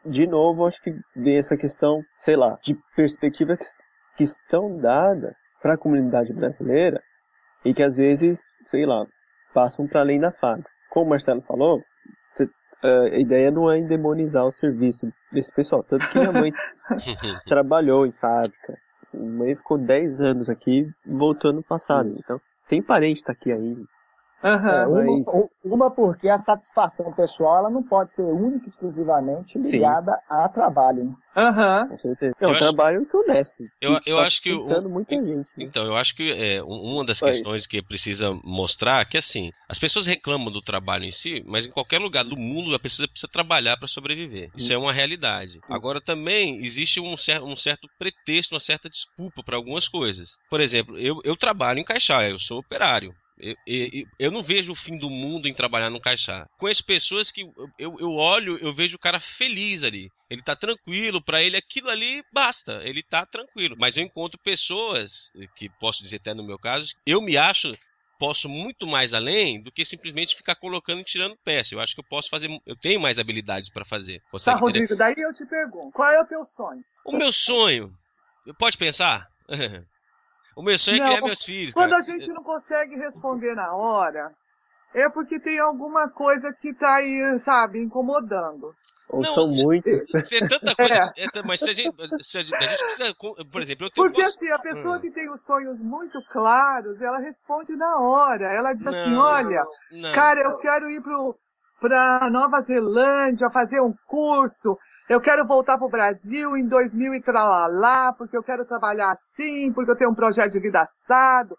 de novo, acho que vem essa questão, sei lá, de perspectivas que estão dadas para a comunidade brasileira e que às vezes, sei lá, passam para além da fábrica. Como o Marcelo falou, a ideia não é endemonizar o serviço desse pessoal. Tanto que minha mãe trabalhou em fábrica. Minha mãe ficou 10 anos aqui, voltou ano passado. Então, tem parente que tá aqui ainda. Uma porque a satisfação pessoal ela não pode ser única e exclusivamente ligada a trabalho. Com certeza. É um trabalho que honesto. Eu acho que muita gente, né? Então, eu acho que uma das questões que precisa mostrar é que assim, as pessoas reclamam do trabalho em si, mas em qualquer lugar do mundo a pessoa precisa trabalhar para sobreviver. Isso é uma realidade. Agora também existe um certo pretexto, uma certa desculpa para algumas coisas. Por exemplo, eu trabalho em Caixá, eu sou operário. Eu não vejo o fim do mundo em trabalhar no Caixá. Conheço pessoas que eu olho, eu vejo o cara feliz ali. Ele tá tranquilo, pra ele aquilo ali basta, ele tá tranquilo. Mas eu encontro pessoas, que posso dizer até no meu caso, eu me acho, posso muito mais além do que simplesmente ficar colocando e tirando peça. Eu acho que eu posso fazer, eu tenho mais habilidades pra fazer. Tá, Rodrigo, daí eu te pergunto, qual é o teu sonho? O meu sonho, pode pensar? O meu sonho é criar meus filhos. Quando a gente não consegue responder na hora, é porque tem alguma coisa que tá aí, sabe, incomodando. Ou são muitos. Tem tanta coisa. Mas se a gente precisa, por exemplo, porque assim, a pessoa que tem os sonhos muito claros, ela responde na hora. Ela diz assim, olha, cara, eu quero ir pra Nova Zelândia fazer um curso. Eu quero voltar pro Brasil em 2000 e tralalá, porque eu quero trabalhar assim, porque eu tenho um projeto de vida assado.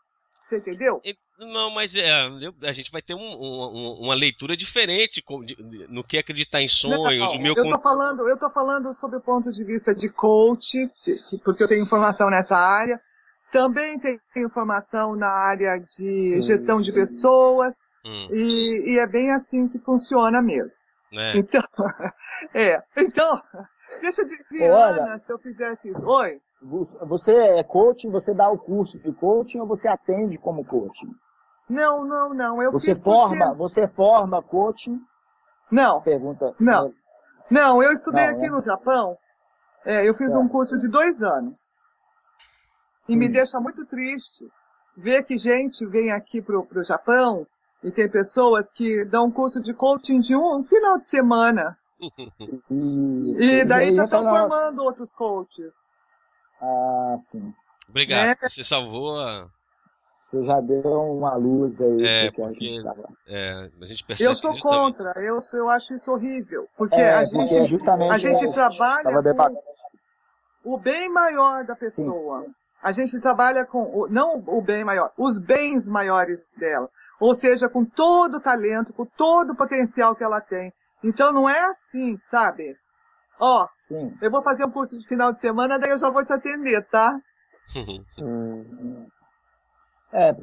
Você entendeu? Não, mas a gente vai ter uma leitura diferente no que acreditar em sonhos. Eu tô falando sobre o ponto de vista de coach, porque eu tenho informação nessa área. Também tenho informação na área de gestão de pessoas. E é bem assim que funciona mesmo. Então, deixa de criar, se eu fizesse isso. Oi? Você é coaching, você dá o curso de coaching ou você atende como coaching? Não. Você forma coaching? Não. Pergunta. Não, eu estudei aqui no Japão. Eu fiz um curso de 2 anos. E me deixa muito triste ver que gente vem aqui pro Japão e tem pessoas que dão curso de coaching de um final de semana. E daí já estão formando outros coaches. Ah, sim. Obrigado, você salvou a... Você já deu uma luz aí. Porque a gente percebe. Eu sou contra, eu acho isso horrível. Porque a gente trabalha com o bem maior da pessoa. Sim. A gente trabalha com, não o bem maior, os bens maiores dela. Ou seja, com todo o talento, com todo o potencial que ela tem. Então não é assim, sabe? Eu vou fazer um curso de final de semana, daí eu já vou te atender, tá?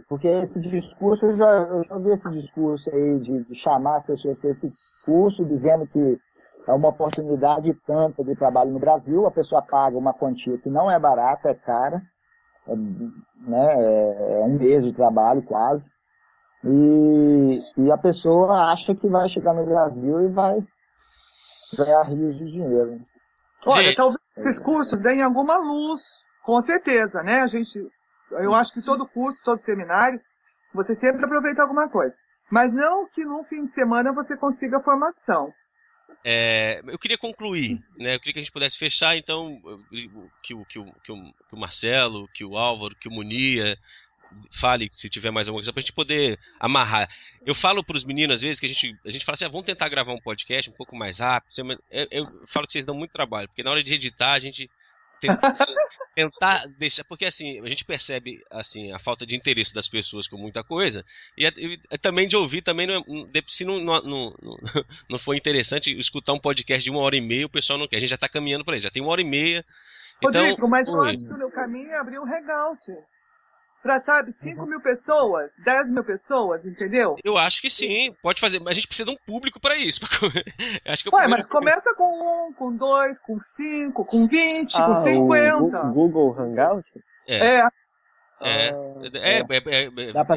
Porque esse discurso, eu já ouvi esse discurso aí de chamar as pessoas para esse curso, dizendo que é uma oportunidade tanta de trabalho no Brasil, a pessoa paga uma quantia que não é barata, é cara, é um mês de trabalho quase. E a pessoa acha que vai chegar no Brasil e vai ganhar rios de dinheiro. Olha, talvez esses cursos deem alguma luz, com certeza, né? Eu acho que todo curso, todo seminário, você sempre aproveita alguma coisa. Mas não que num fim de semana você consiga a formação. Eu queria concluir, né? Eu queria que a gente pudesse fechar, então, que o Marcelo, que o Álvaro, que o Munia fale se tiver mais alguma coisa, pra gente poder amarrar. Eu falo pros meninos, às vezes, que a gente fala assim, vamos tentar gravar um podcast um pouco mais rápido. Eu falo que vocês dão muito trabalho, porque na hora de editar, a gente tentar deixar, porque assim, a gente percebe assim, a falta de interesse das pessoas com muita coisa, e também de ouvir, também se não for interessante escutar um podcast de 1h30, o pessoal não quer, a gente já tá caminhando para isso, já tem 1h30. Rodrigo, então, mas eu acho que o meu caminho é abrir um hangout. Pra, 5.000 pessoas, 10.000 pessoas, entendeu? Eu acho que sim, pode fazer, mas a gente precisa de um público pra isso. Acho que mas começa com 1, com 2, com 5, com 20, com 50. O Google Hangout? Dá pra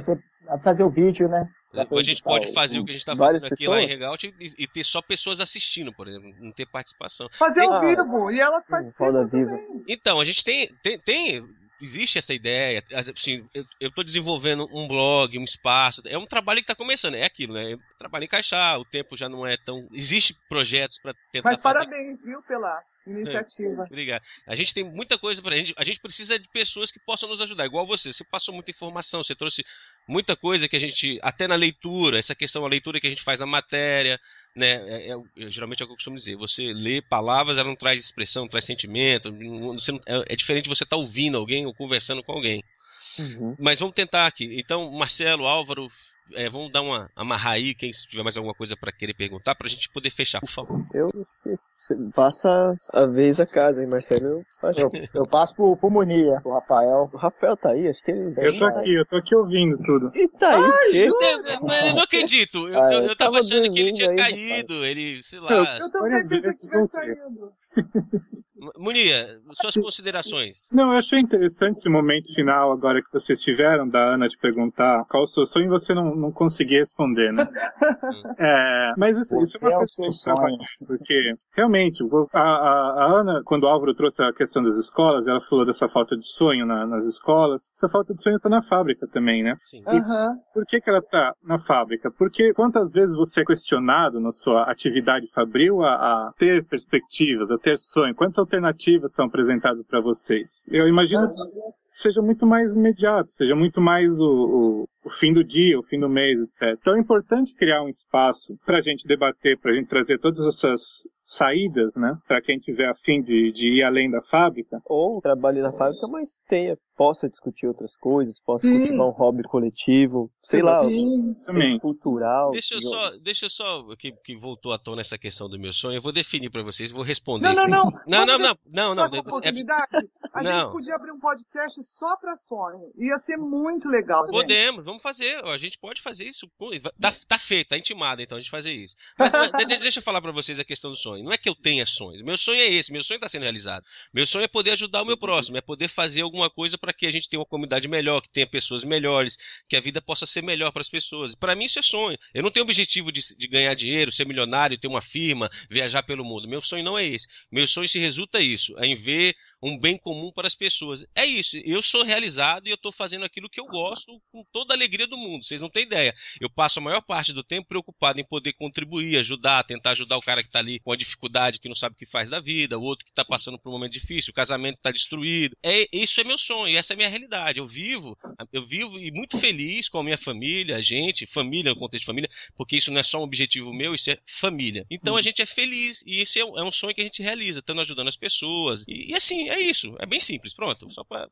fazer o vídeo, né? A gente pode fazer o que a gente tá fazendo aqui lá em Hangout e ter só pessoas assistindo, por exemplo, não ter participação. Fazer ao vivo, e elas participam também. Então, a gente tem existe essa ideia, assim, eu tô desenvolvendo um blog, um espaço, é um trabalho que tá começando, é aquilo, né? Trabalho encaixar, o tempo já não é tão... Existem projetos para tentar Mas fazer... parabéns, viu, pela iniciativa. Obrigado. A gente tem muita coisa pra gente. A gente precisa de pessoas que possam nos ajudar, igual você. Você passou muita informação, você trouxe muita coisa que a gente, até na leitura, essa questão, a leitura que a gente faz na matéria, né? Geralmente é o que eu costumo dizer. Você lê palavras, ela não traz expressão, não traz sentimento. É diferente você estar ouvindo alguém ou conversando com alguém. Uhum. Mas vamos tentar aqui. Então, Marcelo, Álvaro, vamos dar uma amarrar aí, quem tiver mais alguma coisa para querer perguntar, para a gente poder fechar, por favor. Você passa a vez a casa, hein, Marcelo? Eu passo pro Munir, pro Rafael. O Rafael tá aí? Acho que ele... Eu tô aqui ouvindo tudo. E tá aí, eu não acredito. Eu tava achando que ele tinha caído, Rafael. Ele, sei lá... Eu também pensei que tivesse saído. Munir, suas considerações. Não, eu achei interessante esse momento final agora que vocês tiveram, da Ana te perguntar qual o seu sonho e você não conseguir responder, né? Mas isso é uma coisa que eu trabalho, porque realmente a Ana, quando o Álvaro trouxe a questão das escolas, ela falou dessa falta de sonho nas escolas. Essa falta de sonho tá na fábrica também, né? Sim. E por que ela tá na fábrica? Porque quantas vezes você é questionado na sua atividade fabril a ter perspectivas, a ter sonho? Quantas alternativas são apresentadas para vocês? Eu imagino que seja muito mais imediato, seja muito mais o fim do dia, o fim do mês, etc. Então é importante criar um espaço para a gente debater, para a gente trazer todas essas saídas, né? Para quem tiver a fim de ir além da fábrica. Ou trabalhe na fábrica, mas possa discutir outras coisas, possa cultivar um hobby coletivo, sei lá, também cultural. Deixa eu só que voltou à tona essa questão do meu sonho. Eu vou definir para vocês, vou responder. Não. A gente podia abrir um podcast só para sonho. Ia ser muito legal. Podemos, vamos fazer. A gente pode fazer isso. Tá feito, tá intimado então a gente fazer isso. Mas deixa eu falar para vocês a questão do sonho. Não é que eu tenha sonhos. Meu sonho é esse. Meu sonho está sendo realizado. Meu sonho é poder ajudar o meu próximo, é poder fazer alguma coisa para que a gente tenha uma comunidade melhor, que tenha pessoas melhores, que a vida possa ser melhor para as pessoas. Para mim isso é sonho. Eu não tenho objetivo de ganhar dinheiro, ser milionário, ter uma firma, viajar pelo mundo. Meu sonho não é esse. Meu sonho se resulta isso, em ver um bem comum para as pessoas. É isso. Eu sou realizado e eu estou fazendo aquilo que eu gosto com toda a alegria do mundo. Vocês não têm ideia. Eu passo a maior parte do tempo preocupado em poder contribuir, ajudar, tentar ajudar o cara que está ali com a dificuldade, que não sabe o que faz da vida, o outro que está passando por um momento difícil, o casamento está destruído. Isso é meu sonho e essa é a minha realidade. Eu vivo e muito feliz com a minha família, família no contexto de família, porque isso não é só um objetivo meu, isso é família. Então a gente é feliz e esse é um sonho que a gente realiza, estando ajudando as pessoas. E assim, é isso. É bem simples. Pronto. Só para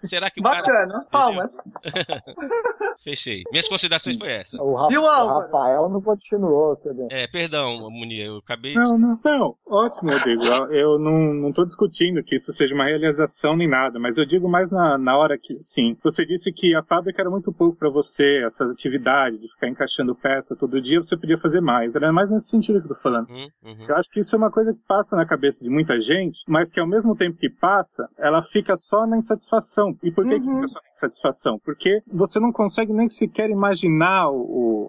será que o bacana, cara... Bacana. Palmas. Fechei. Minhas considerações foi essa. O Rafael não continuou também. Perdão, Munir, eu acabei de... Não, ótimo, Rodrigo. Eu não tô discutindo que isso seja uma realização nem nada, mas eu digo mais na hora que, sim, você disse que a fábrica era muito pouco para você, essas atividades de ficar encaixando peça todo dia, você podia fazer mais. Era mais nesse sentido que eu tô falando. Eu acho que isso é uma coisa que passa na cabeça de muita gente, mas que ao mesmo tempo que passa, ela fica só na insatisfação. E por que fica só na insatisfação? Porque você não consegue nem sequer imaginar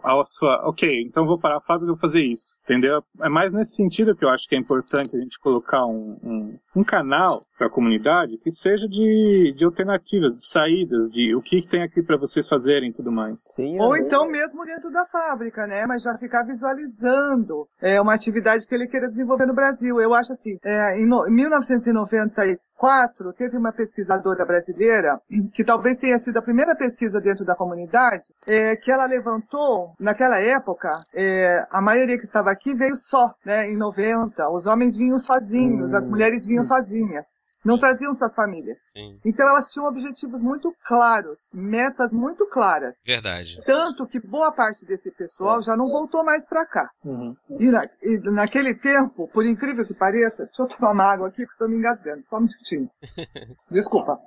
a sua... Ok, então vou parar a fábrica e vou fazer isso. Entendeu? É mais nesse sentido que eu acho que é importante a gente colocar um canal para a comunidade que seja de alternativas, de saídas, de o que tem aqui para vocês fazerem e tudo mais. Sim, ou então mesmo dentro da fábrica, né? Mas já ficar visualizando uma atividade que ele queira desenvolver no Brasil. Eu acho assim, em 1994, teve uma pesquisadora brasileira, que talvez tenha sido a primeira pesquisa dentro da comunidade, que ela levantou, naquela época, a maioria que estava aqui veio só, né? Em 90, os homens vinham sozinhos, as mulheres vinham sozinhas. Não traziam suas famílias. Sim. Então elas tinham objetivos muito claros, metas muito claras. Verdade. Tanto que boa parte desse pessoal já não voltou mais para cá. E naquele tempo, por incrível que pareça, deixa eu tomar uma água aqui porque estou me engasgando, só um minutinho. Desculpa.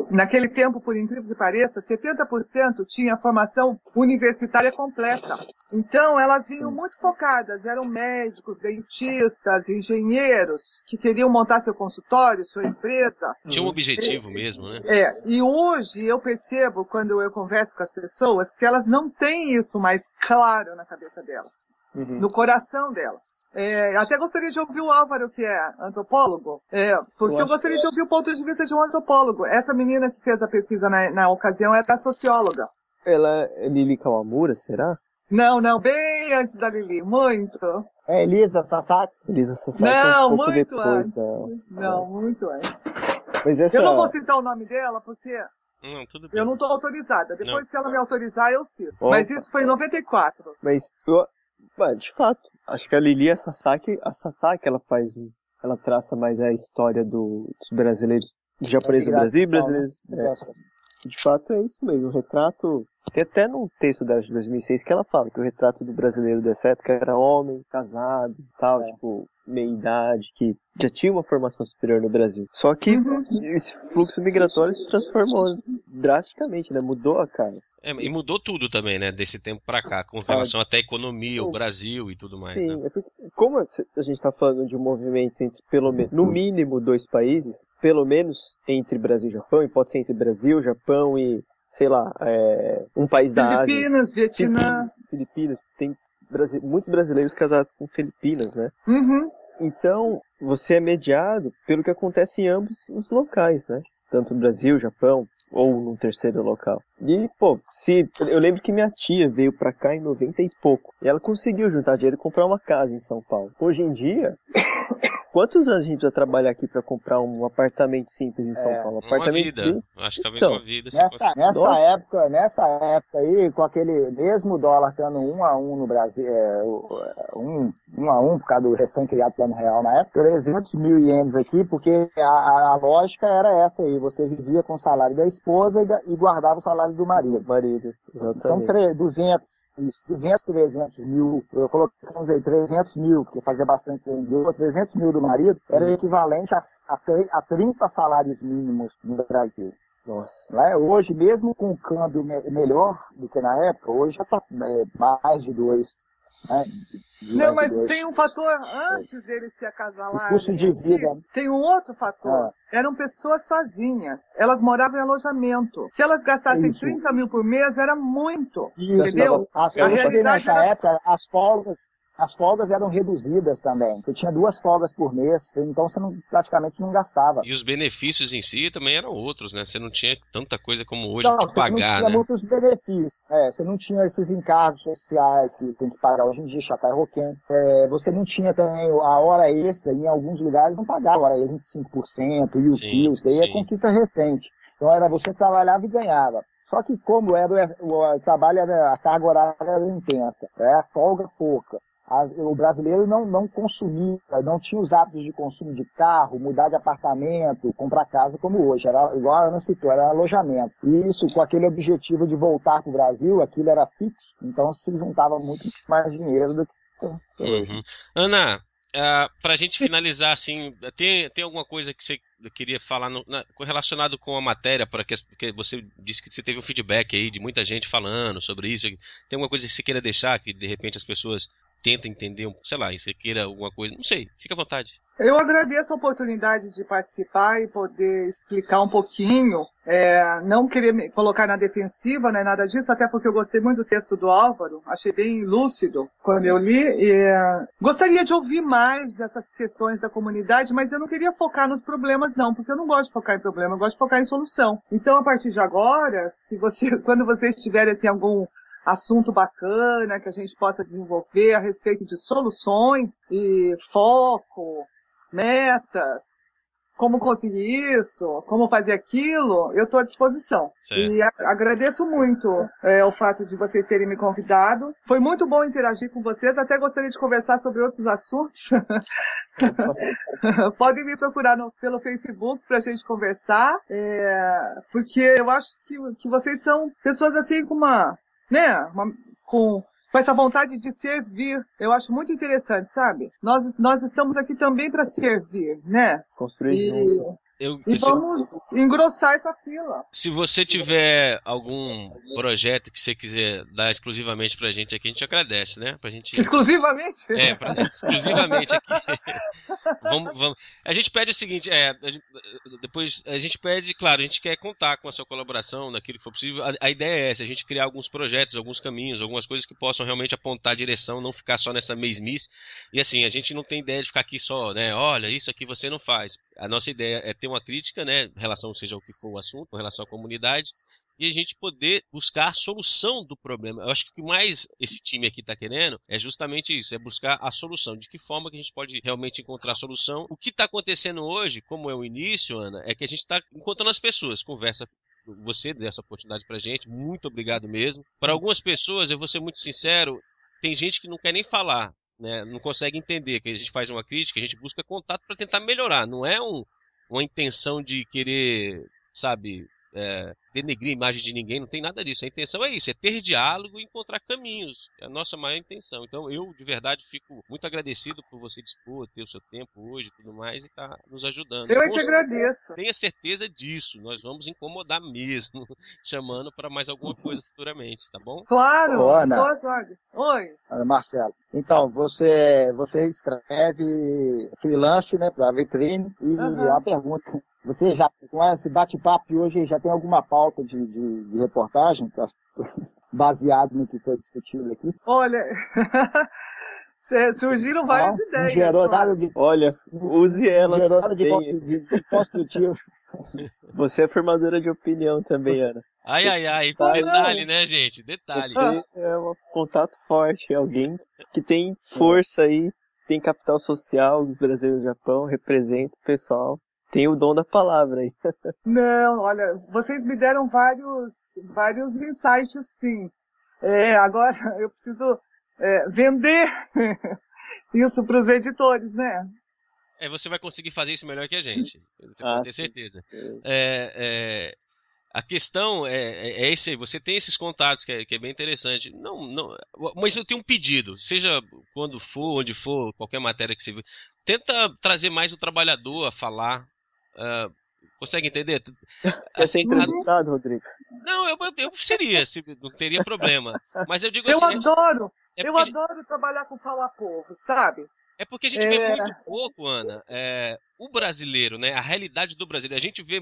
Naquele tempo, por incrível que pareça, 70% tinha formação universitária completa. Então, elas vinham muito focadas, eram médicos, dentistas, engenheiros, que queriam montar seu consultório, sua empresa. Tinha um objetivo mesmo, né? E hoje eu percebo, quando eu converso com as pessoas, que elas não têm isso mais claro na cabeça delas. No coração delas. Até gostaria de ouvir o Álvaro, que é antropólogo, porque eu gostaria de ouvir o ponto de vista de um antropólogo. Essa menina que fez a pesquisa na ocasião era socióloga. Ela é Lili Kawamura, será? Não, bem antes da Lili, muito. É Elisa Sasaki? Elisa Sasaki não, um pouco muito depois antes. Da... Muito antes. Mas essa... Eu não vou citar o nome dela, porque tudo bem. Eu não estou autorizada. Depois, se ela me autorizar, eu cito. Opa. Mas isso foi em 94. Mas, de fato, acho que a Lili, a Sasaki, ela faz... Ela traça mais a história dos brasileiros, dos japoneses do Brasil e brasileiros. De fato, é isso mesmo. O retrato... Tem até num texto dela de 2006 que ela fala que o retrato do brasileiro dessa época era homem, casado, tal, tipo, meia-idade, que já tinha uma formação superior no Brasil. Só que esse fluxo migratório se transformou drasticamente, né? Mudou a cara. E mudou tudo também, né? Desse tempo pra cá, com relação até à economia, o Brasil e tudo mais. Sim, né? porque como a gente tá falando de um movimento entre, pelo menos, no mínimo, 2 países, pelo menos entre Brasil e Japão, e pode ser entre Brasil, Japão e... sei lá, um país da Ásia. Filipinas, Vietnã. Filipinas, tem muitos brasileiros casados com Filipinas, né? Então, você é mediado pelo que acontece em ambos os locais, né? Tanto no Brasil, Japão, ou num terceiro local. E, eu lembro que minha tia veio pra cá em 90 e pouco. E ela conseguiu juntar dinheiro e comprar uma casa em São Paulo. Hoje em dia... Quantos anos a gente precisa trabalhar aqui para comprar um apartamento simples em São Paulo? Uma vida. Acho que talvez uma vida. Nessa época aí, com aquele mesmo dólar estando 1 a 1 no Brasil, 1 a 1 por causa do recém-criado Plano Real na época, 300 mil ienes aqui, porque a lógica era essa aí, você vivia com o salário da esposa e guardava o salário do marido. Exatamente. Então, 200, 300 mil, eu colocamos aí 300 mil, porque fazia bastante tempo, 300 mil do marido, era equivalente a 30 salários mínimos no Brasil. Nossa. Hoje, mesmo com o câmbio melhor do que na época, hoje já está mais de 2. Né? Não, mas tem um fator antes deles se acasalarem. Custo de vida. Tem um outro fator. Eram pessoas sozinhas. Elas moravam em alojamento. Se elas gastassem 30 mil por mês, era muito. Entendeu? Nessa época, as folgas eram reduzidas também. Você tinha 2 folgas por mês, então você praticamente não gastava. E os benefícios em si também eram outros, né? Você não tinha tanta coisa como hoje de pagar, né? Você não tinha muitos benefícios. Você não tinha esses encargos sociais que tem que pagar hoje em dia, Chakai Roquem. Você não tinha também a hora extra, em alguns lugares não pagava a hora extra 25%, e o quilo, isso daí é conquista recente. Então era você trabalhava e ganhava. Só que como o trabalho, a carga horária era intensa, a folga pouca. O brasileiro não consumia, não tinha os hábitos de consumo de carro, mudar de apartamento, comprar casa como hoje. Era igual a Ana citou, era alojamento. E isso, com aquele objetivo de voltar para o Brasil, aquilo era fixo, então se juntava muito mais dinheiro do que hoje. Ana, para a gente finalizar, assim, tem alguma coisa que você queria falar relacionado com a matéria, porque você disse que você teve um feedback aí de muita gente falando sobre isso. Tem alguma coisa que você queira deixar, que de repente as pessoas tenta entender, sei lá, e você queira alguma coisa, não sei, fica à vontade. Eu agradeço a oportunidade de participar e poder explicar um pouquinho, não querer me colocar na defensiva, não é nada disso, até porque eu gostei muito do texto do Álvaro, achei bem lúcido quando eu li, e gostaria de ouvir mais essas questões da comunidade, mas eu não queria focar nos problemas não, porque eu não gosto de focar em problema, eu gosto de focar em solução. Então, a partir de agora, quando vocês tiverem assim, algum assunto bacana que a gente possa desenvolver a respeito de soluções e foco, metas, como conseguir isso, como fazer aquilo, eu estou à disposição. Certo. E agradeço muito o fato de vocês terem me convidado. Foi muito bom interagir com vocês, até gostaria de conversar sobre outros assuntos. Podem me procurar pelo Facebook para a gente conversar, porque eu acho que vocês são pessoas assim com com essa vontade de servir. Eu acho muito interessante, sabe? Nós estamos aqui também para servir, né? Construir junto. vamos engrossar essa fila. Se você tiver algum projeto que você quiser dar exclusivamente pra gente aqui, a gente agradece, né? Pra gente... Exclusivamente? Exclusivamente aqui. Vamos. A gente pede o seguinte, depois a gente pede, claro, a gente quer contar com a sua colaboração naquilo que for possível. A ideia é essa, a gente criar alguns projetos, alguns caminhos, algumas coisas que possam realmente apontar a direção, não ficar só nessa mesmice. E assim, a gente não tem ideia de ficar aqui só, né? Olha, isso aqui você não faz. A nossa ideia é ter uma crítica, né, em relação, seja o que for o assunto, em relação à comunidade, e a gente poder buscar a solução do problema. Eu acho que o que mais esse time aqui está querendo é justamente isso, é buscar a solução. De que forma que a gente pode realmente encontrar a solução. O que está acontecendo hoje, como é o início, Ana, é que a gente está encontrando as pessoas, conversa. Você deu essa oportunidade pra gente, muito obrigado mesmo. Para algumas pessoas, eu vou ser muito sincero, tem gente que não quer nem falar, né, não consegue entender que a gente faz uma crítica, a gente busca contato para tentar melhorar, não é uma intenção de querer, sabe, denegrir a imagem de ninguém, não tem nada disso. A intenção é isso, é ter diálogo e encontrar caminhos. É a nossa maior intenção. Então eu, de verdade, fico muito agradecido por você dispor, ter o seu tempo hoje e tudo mais, e estar nos ajudando. Eu é que agradeço. Tenha certeza disso. Nós vamos incomodar mesmo, chamando para mais alguma coisa futuramente, tá bom? Claro! Ô, Ana. Oi! Marcelo, então, você escreve freelance, né, para Vitrine, e uma pergunta. Você já, com esse bate-papo hoje, já tem alguma pauta de reportagem baseado no que foi discutido aqui? Olha, surgiram várias ideias. Não gerou nada de... Olha, use elas. Não gerou nada de construtivo. Você é formadora de opinião também, Ana. Ai. Detalhe, né, gente? Detalhe. Você é um contato forte, alguém que tem força aí, tem capital social dos brasileiros do Japão, representa o pessoal. Tem o dom da palavra aí. Não, olha, vocês me deram vários insights, sim. Agora eu preciso vender isso para os editores, né? Você vai conseguir fazer isso melhor que a gente. Você pode ter certeza. A questão é esse aí. Você tem esses contatos que é bem interessante. Não, mas eu tenho um pedido. Seja quando for, onde for, qualquer matéria que você vê. Tenta trazer mais o trabalhador a falar. Consegue entender? Quer ser entrevistado, Rodrigo? Não, eu seria, não teria problema. Mas eu digo eu assim... Eu adoro trabalhar com falar povo, sabe? É porque a gente vê muito pouco, Ana, o brasileiro, né? A realidade do brasileiro. A gente vê...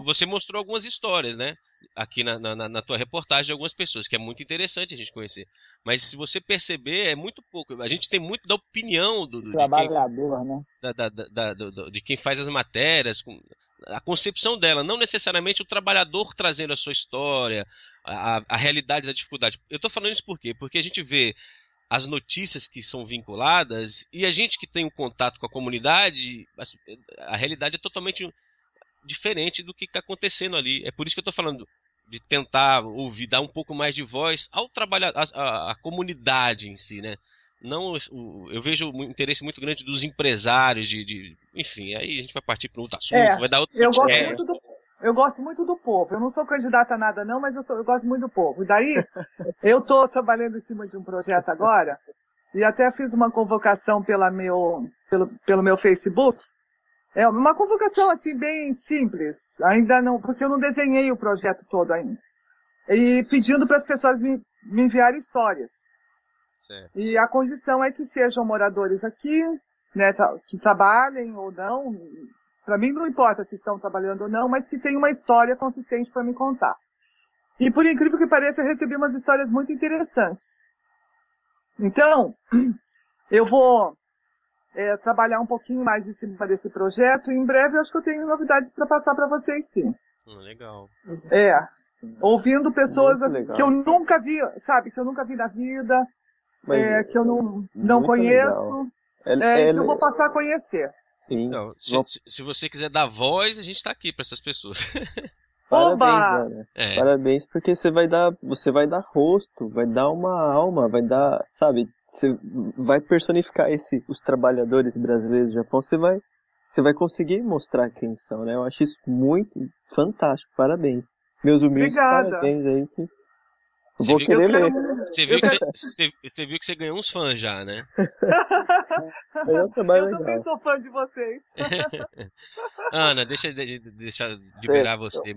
Você mostrou algumas histórias, né? Aqui na tua reportagem de algumas pessoas, que é muito interessante a gente conhecer. Mas se você perceber, é muito pouco. A gente tem muito da opinião do trabalhador, né? De quem faz as matérias, a concepção dela, não necessariamente o trabalhador trazendo a sua história, a realidade da dificuldade. Eu estou falando isso por quê? Porque a gente vê as notícias que são vinculadas e a gente que tem um contato com a comunidade, a realidade é totalmente diferente do que está acontecendo ali. É por isso que eu estou falando de tentar ouvir, dar um pouco mais de voz ao trabalhador, à comunidade em si, né? Não, eu vejo um interesse muito grande dos empresários, enfim, aí a gente vai partir para outro assunto, vai dar outro eu gosto muito do povo. Eu não sou candidata a nada não, mas eu gosto muito do povo. E daí, eu estou trabalhando em cima de um projeto agora, e até fiz uma convocação pelo meu Facebook. É uma convocação assim bem simples, ainda não, porque eu não desenhei o projeto todo ainda. E pedindo para as pessoas me enviarem histórias. Certo. E a condição é que sejam moradores aqui, né, que trabalhem ou não. Para mim não importa se estão trabalhando ou não, mas que tenham uma história consistente para me contar. E por incrível que pareça, eu recebi umas histórias muito interessantes. Então, eu vou trabalhar um pouquinho mais em cima desse projeto. E em breve eu acho que eu tenho novidades para passar para vocês, sim. Legal. Ouvindo pessoas assim, que eu nunca vi, sabe? Que eu nunca vi na vida, que eu não conheço, que eu vou passar a conhecer. Sim. Então, se você quiser dar voz, a gente está aqui para essas pessoas. Parabéns, Ana. Parabéns, porque você vai dar rosto, vai dar uma alma, vai dar, sabe, você vai personificar os trabalhadores brasileiros do Japão, você vai conseguir mostrar quem são, né? Eu acho isso muito fantástico, parabéns. Meus humildes parabéns aí. Você viu que você ganhou uns fãs já, né? Eu também sou fã de vocês. Ana, deixa liberar você.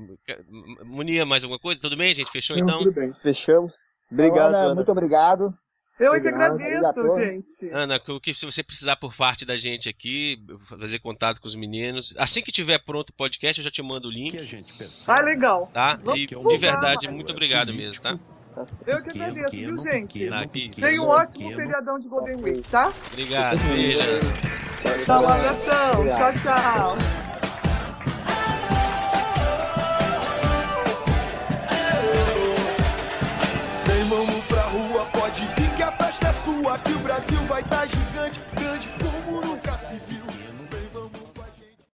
Munia, mais alguma coisa? Tudo bem, gente? Fechou então? Tudo bem. Fechamos. Obrigado, Ana. Muito obrigado. Eu que agradeço, gente. Ana, o que se você precisar por parte da gente aqui, fazer contato com os meninos. Assim que tiver pronto o podcast, eu já te mando o link. Legal. Tá? E de verdade, muito obrigado mesmo, tá? Eu que agradeço, viu, gente? Tenha um ótimo feriadão de Golden Week, tá? Obrigado, beijo. Tchau, abração. Tchau, tchau. Vamos pra rua, pode vir que a festa é sua. Que o Brasil vai tá gigante, grande como nunca se viu.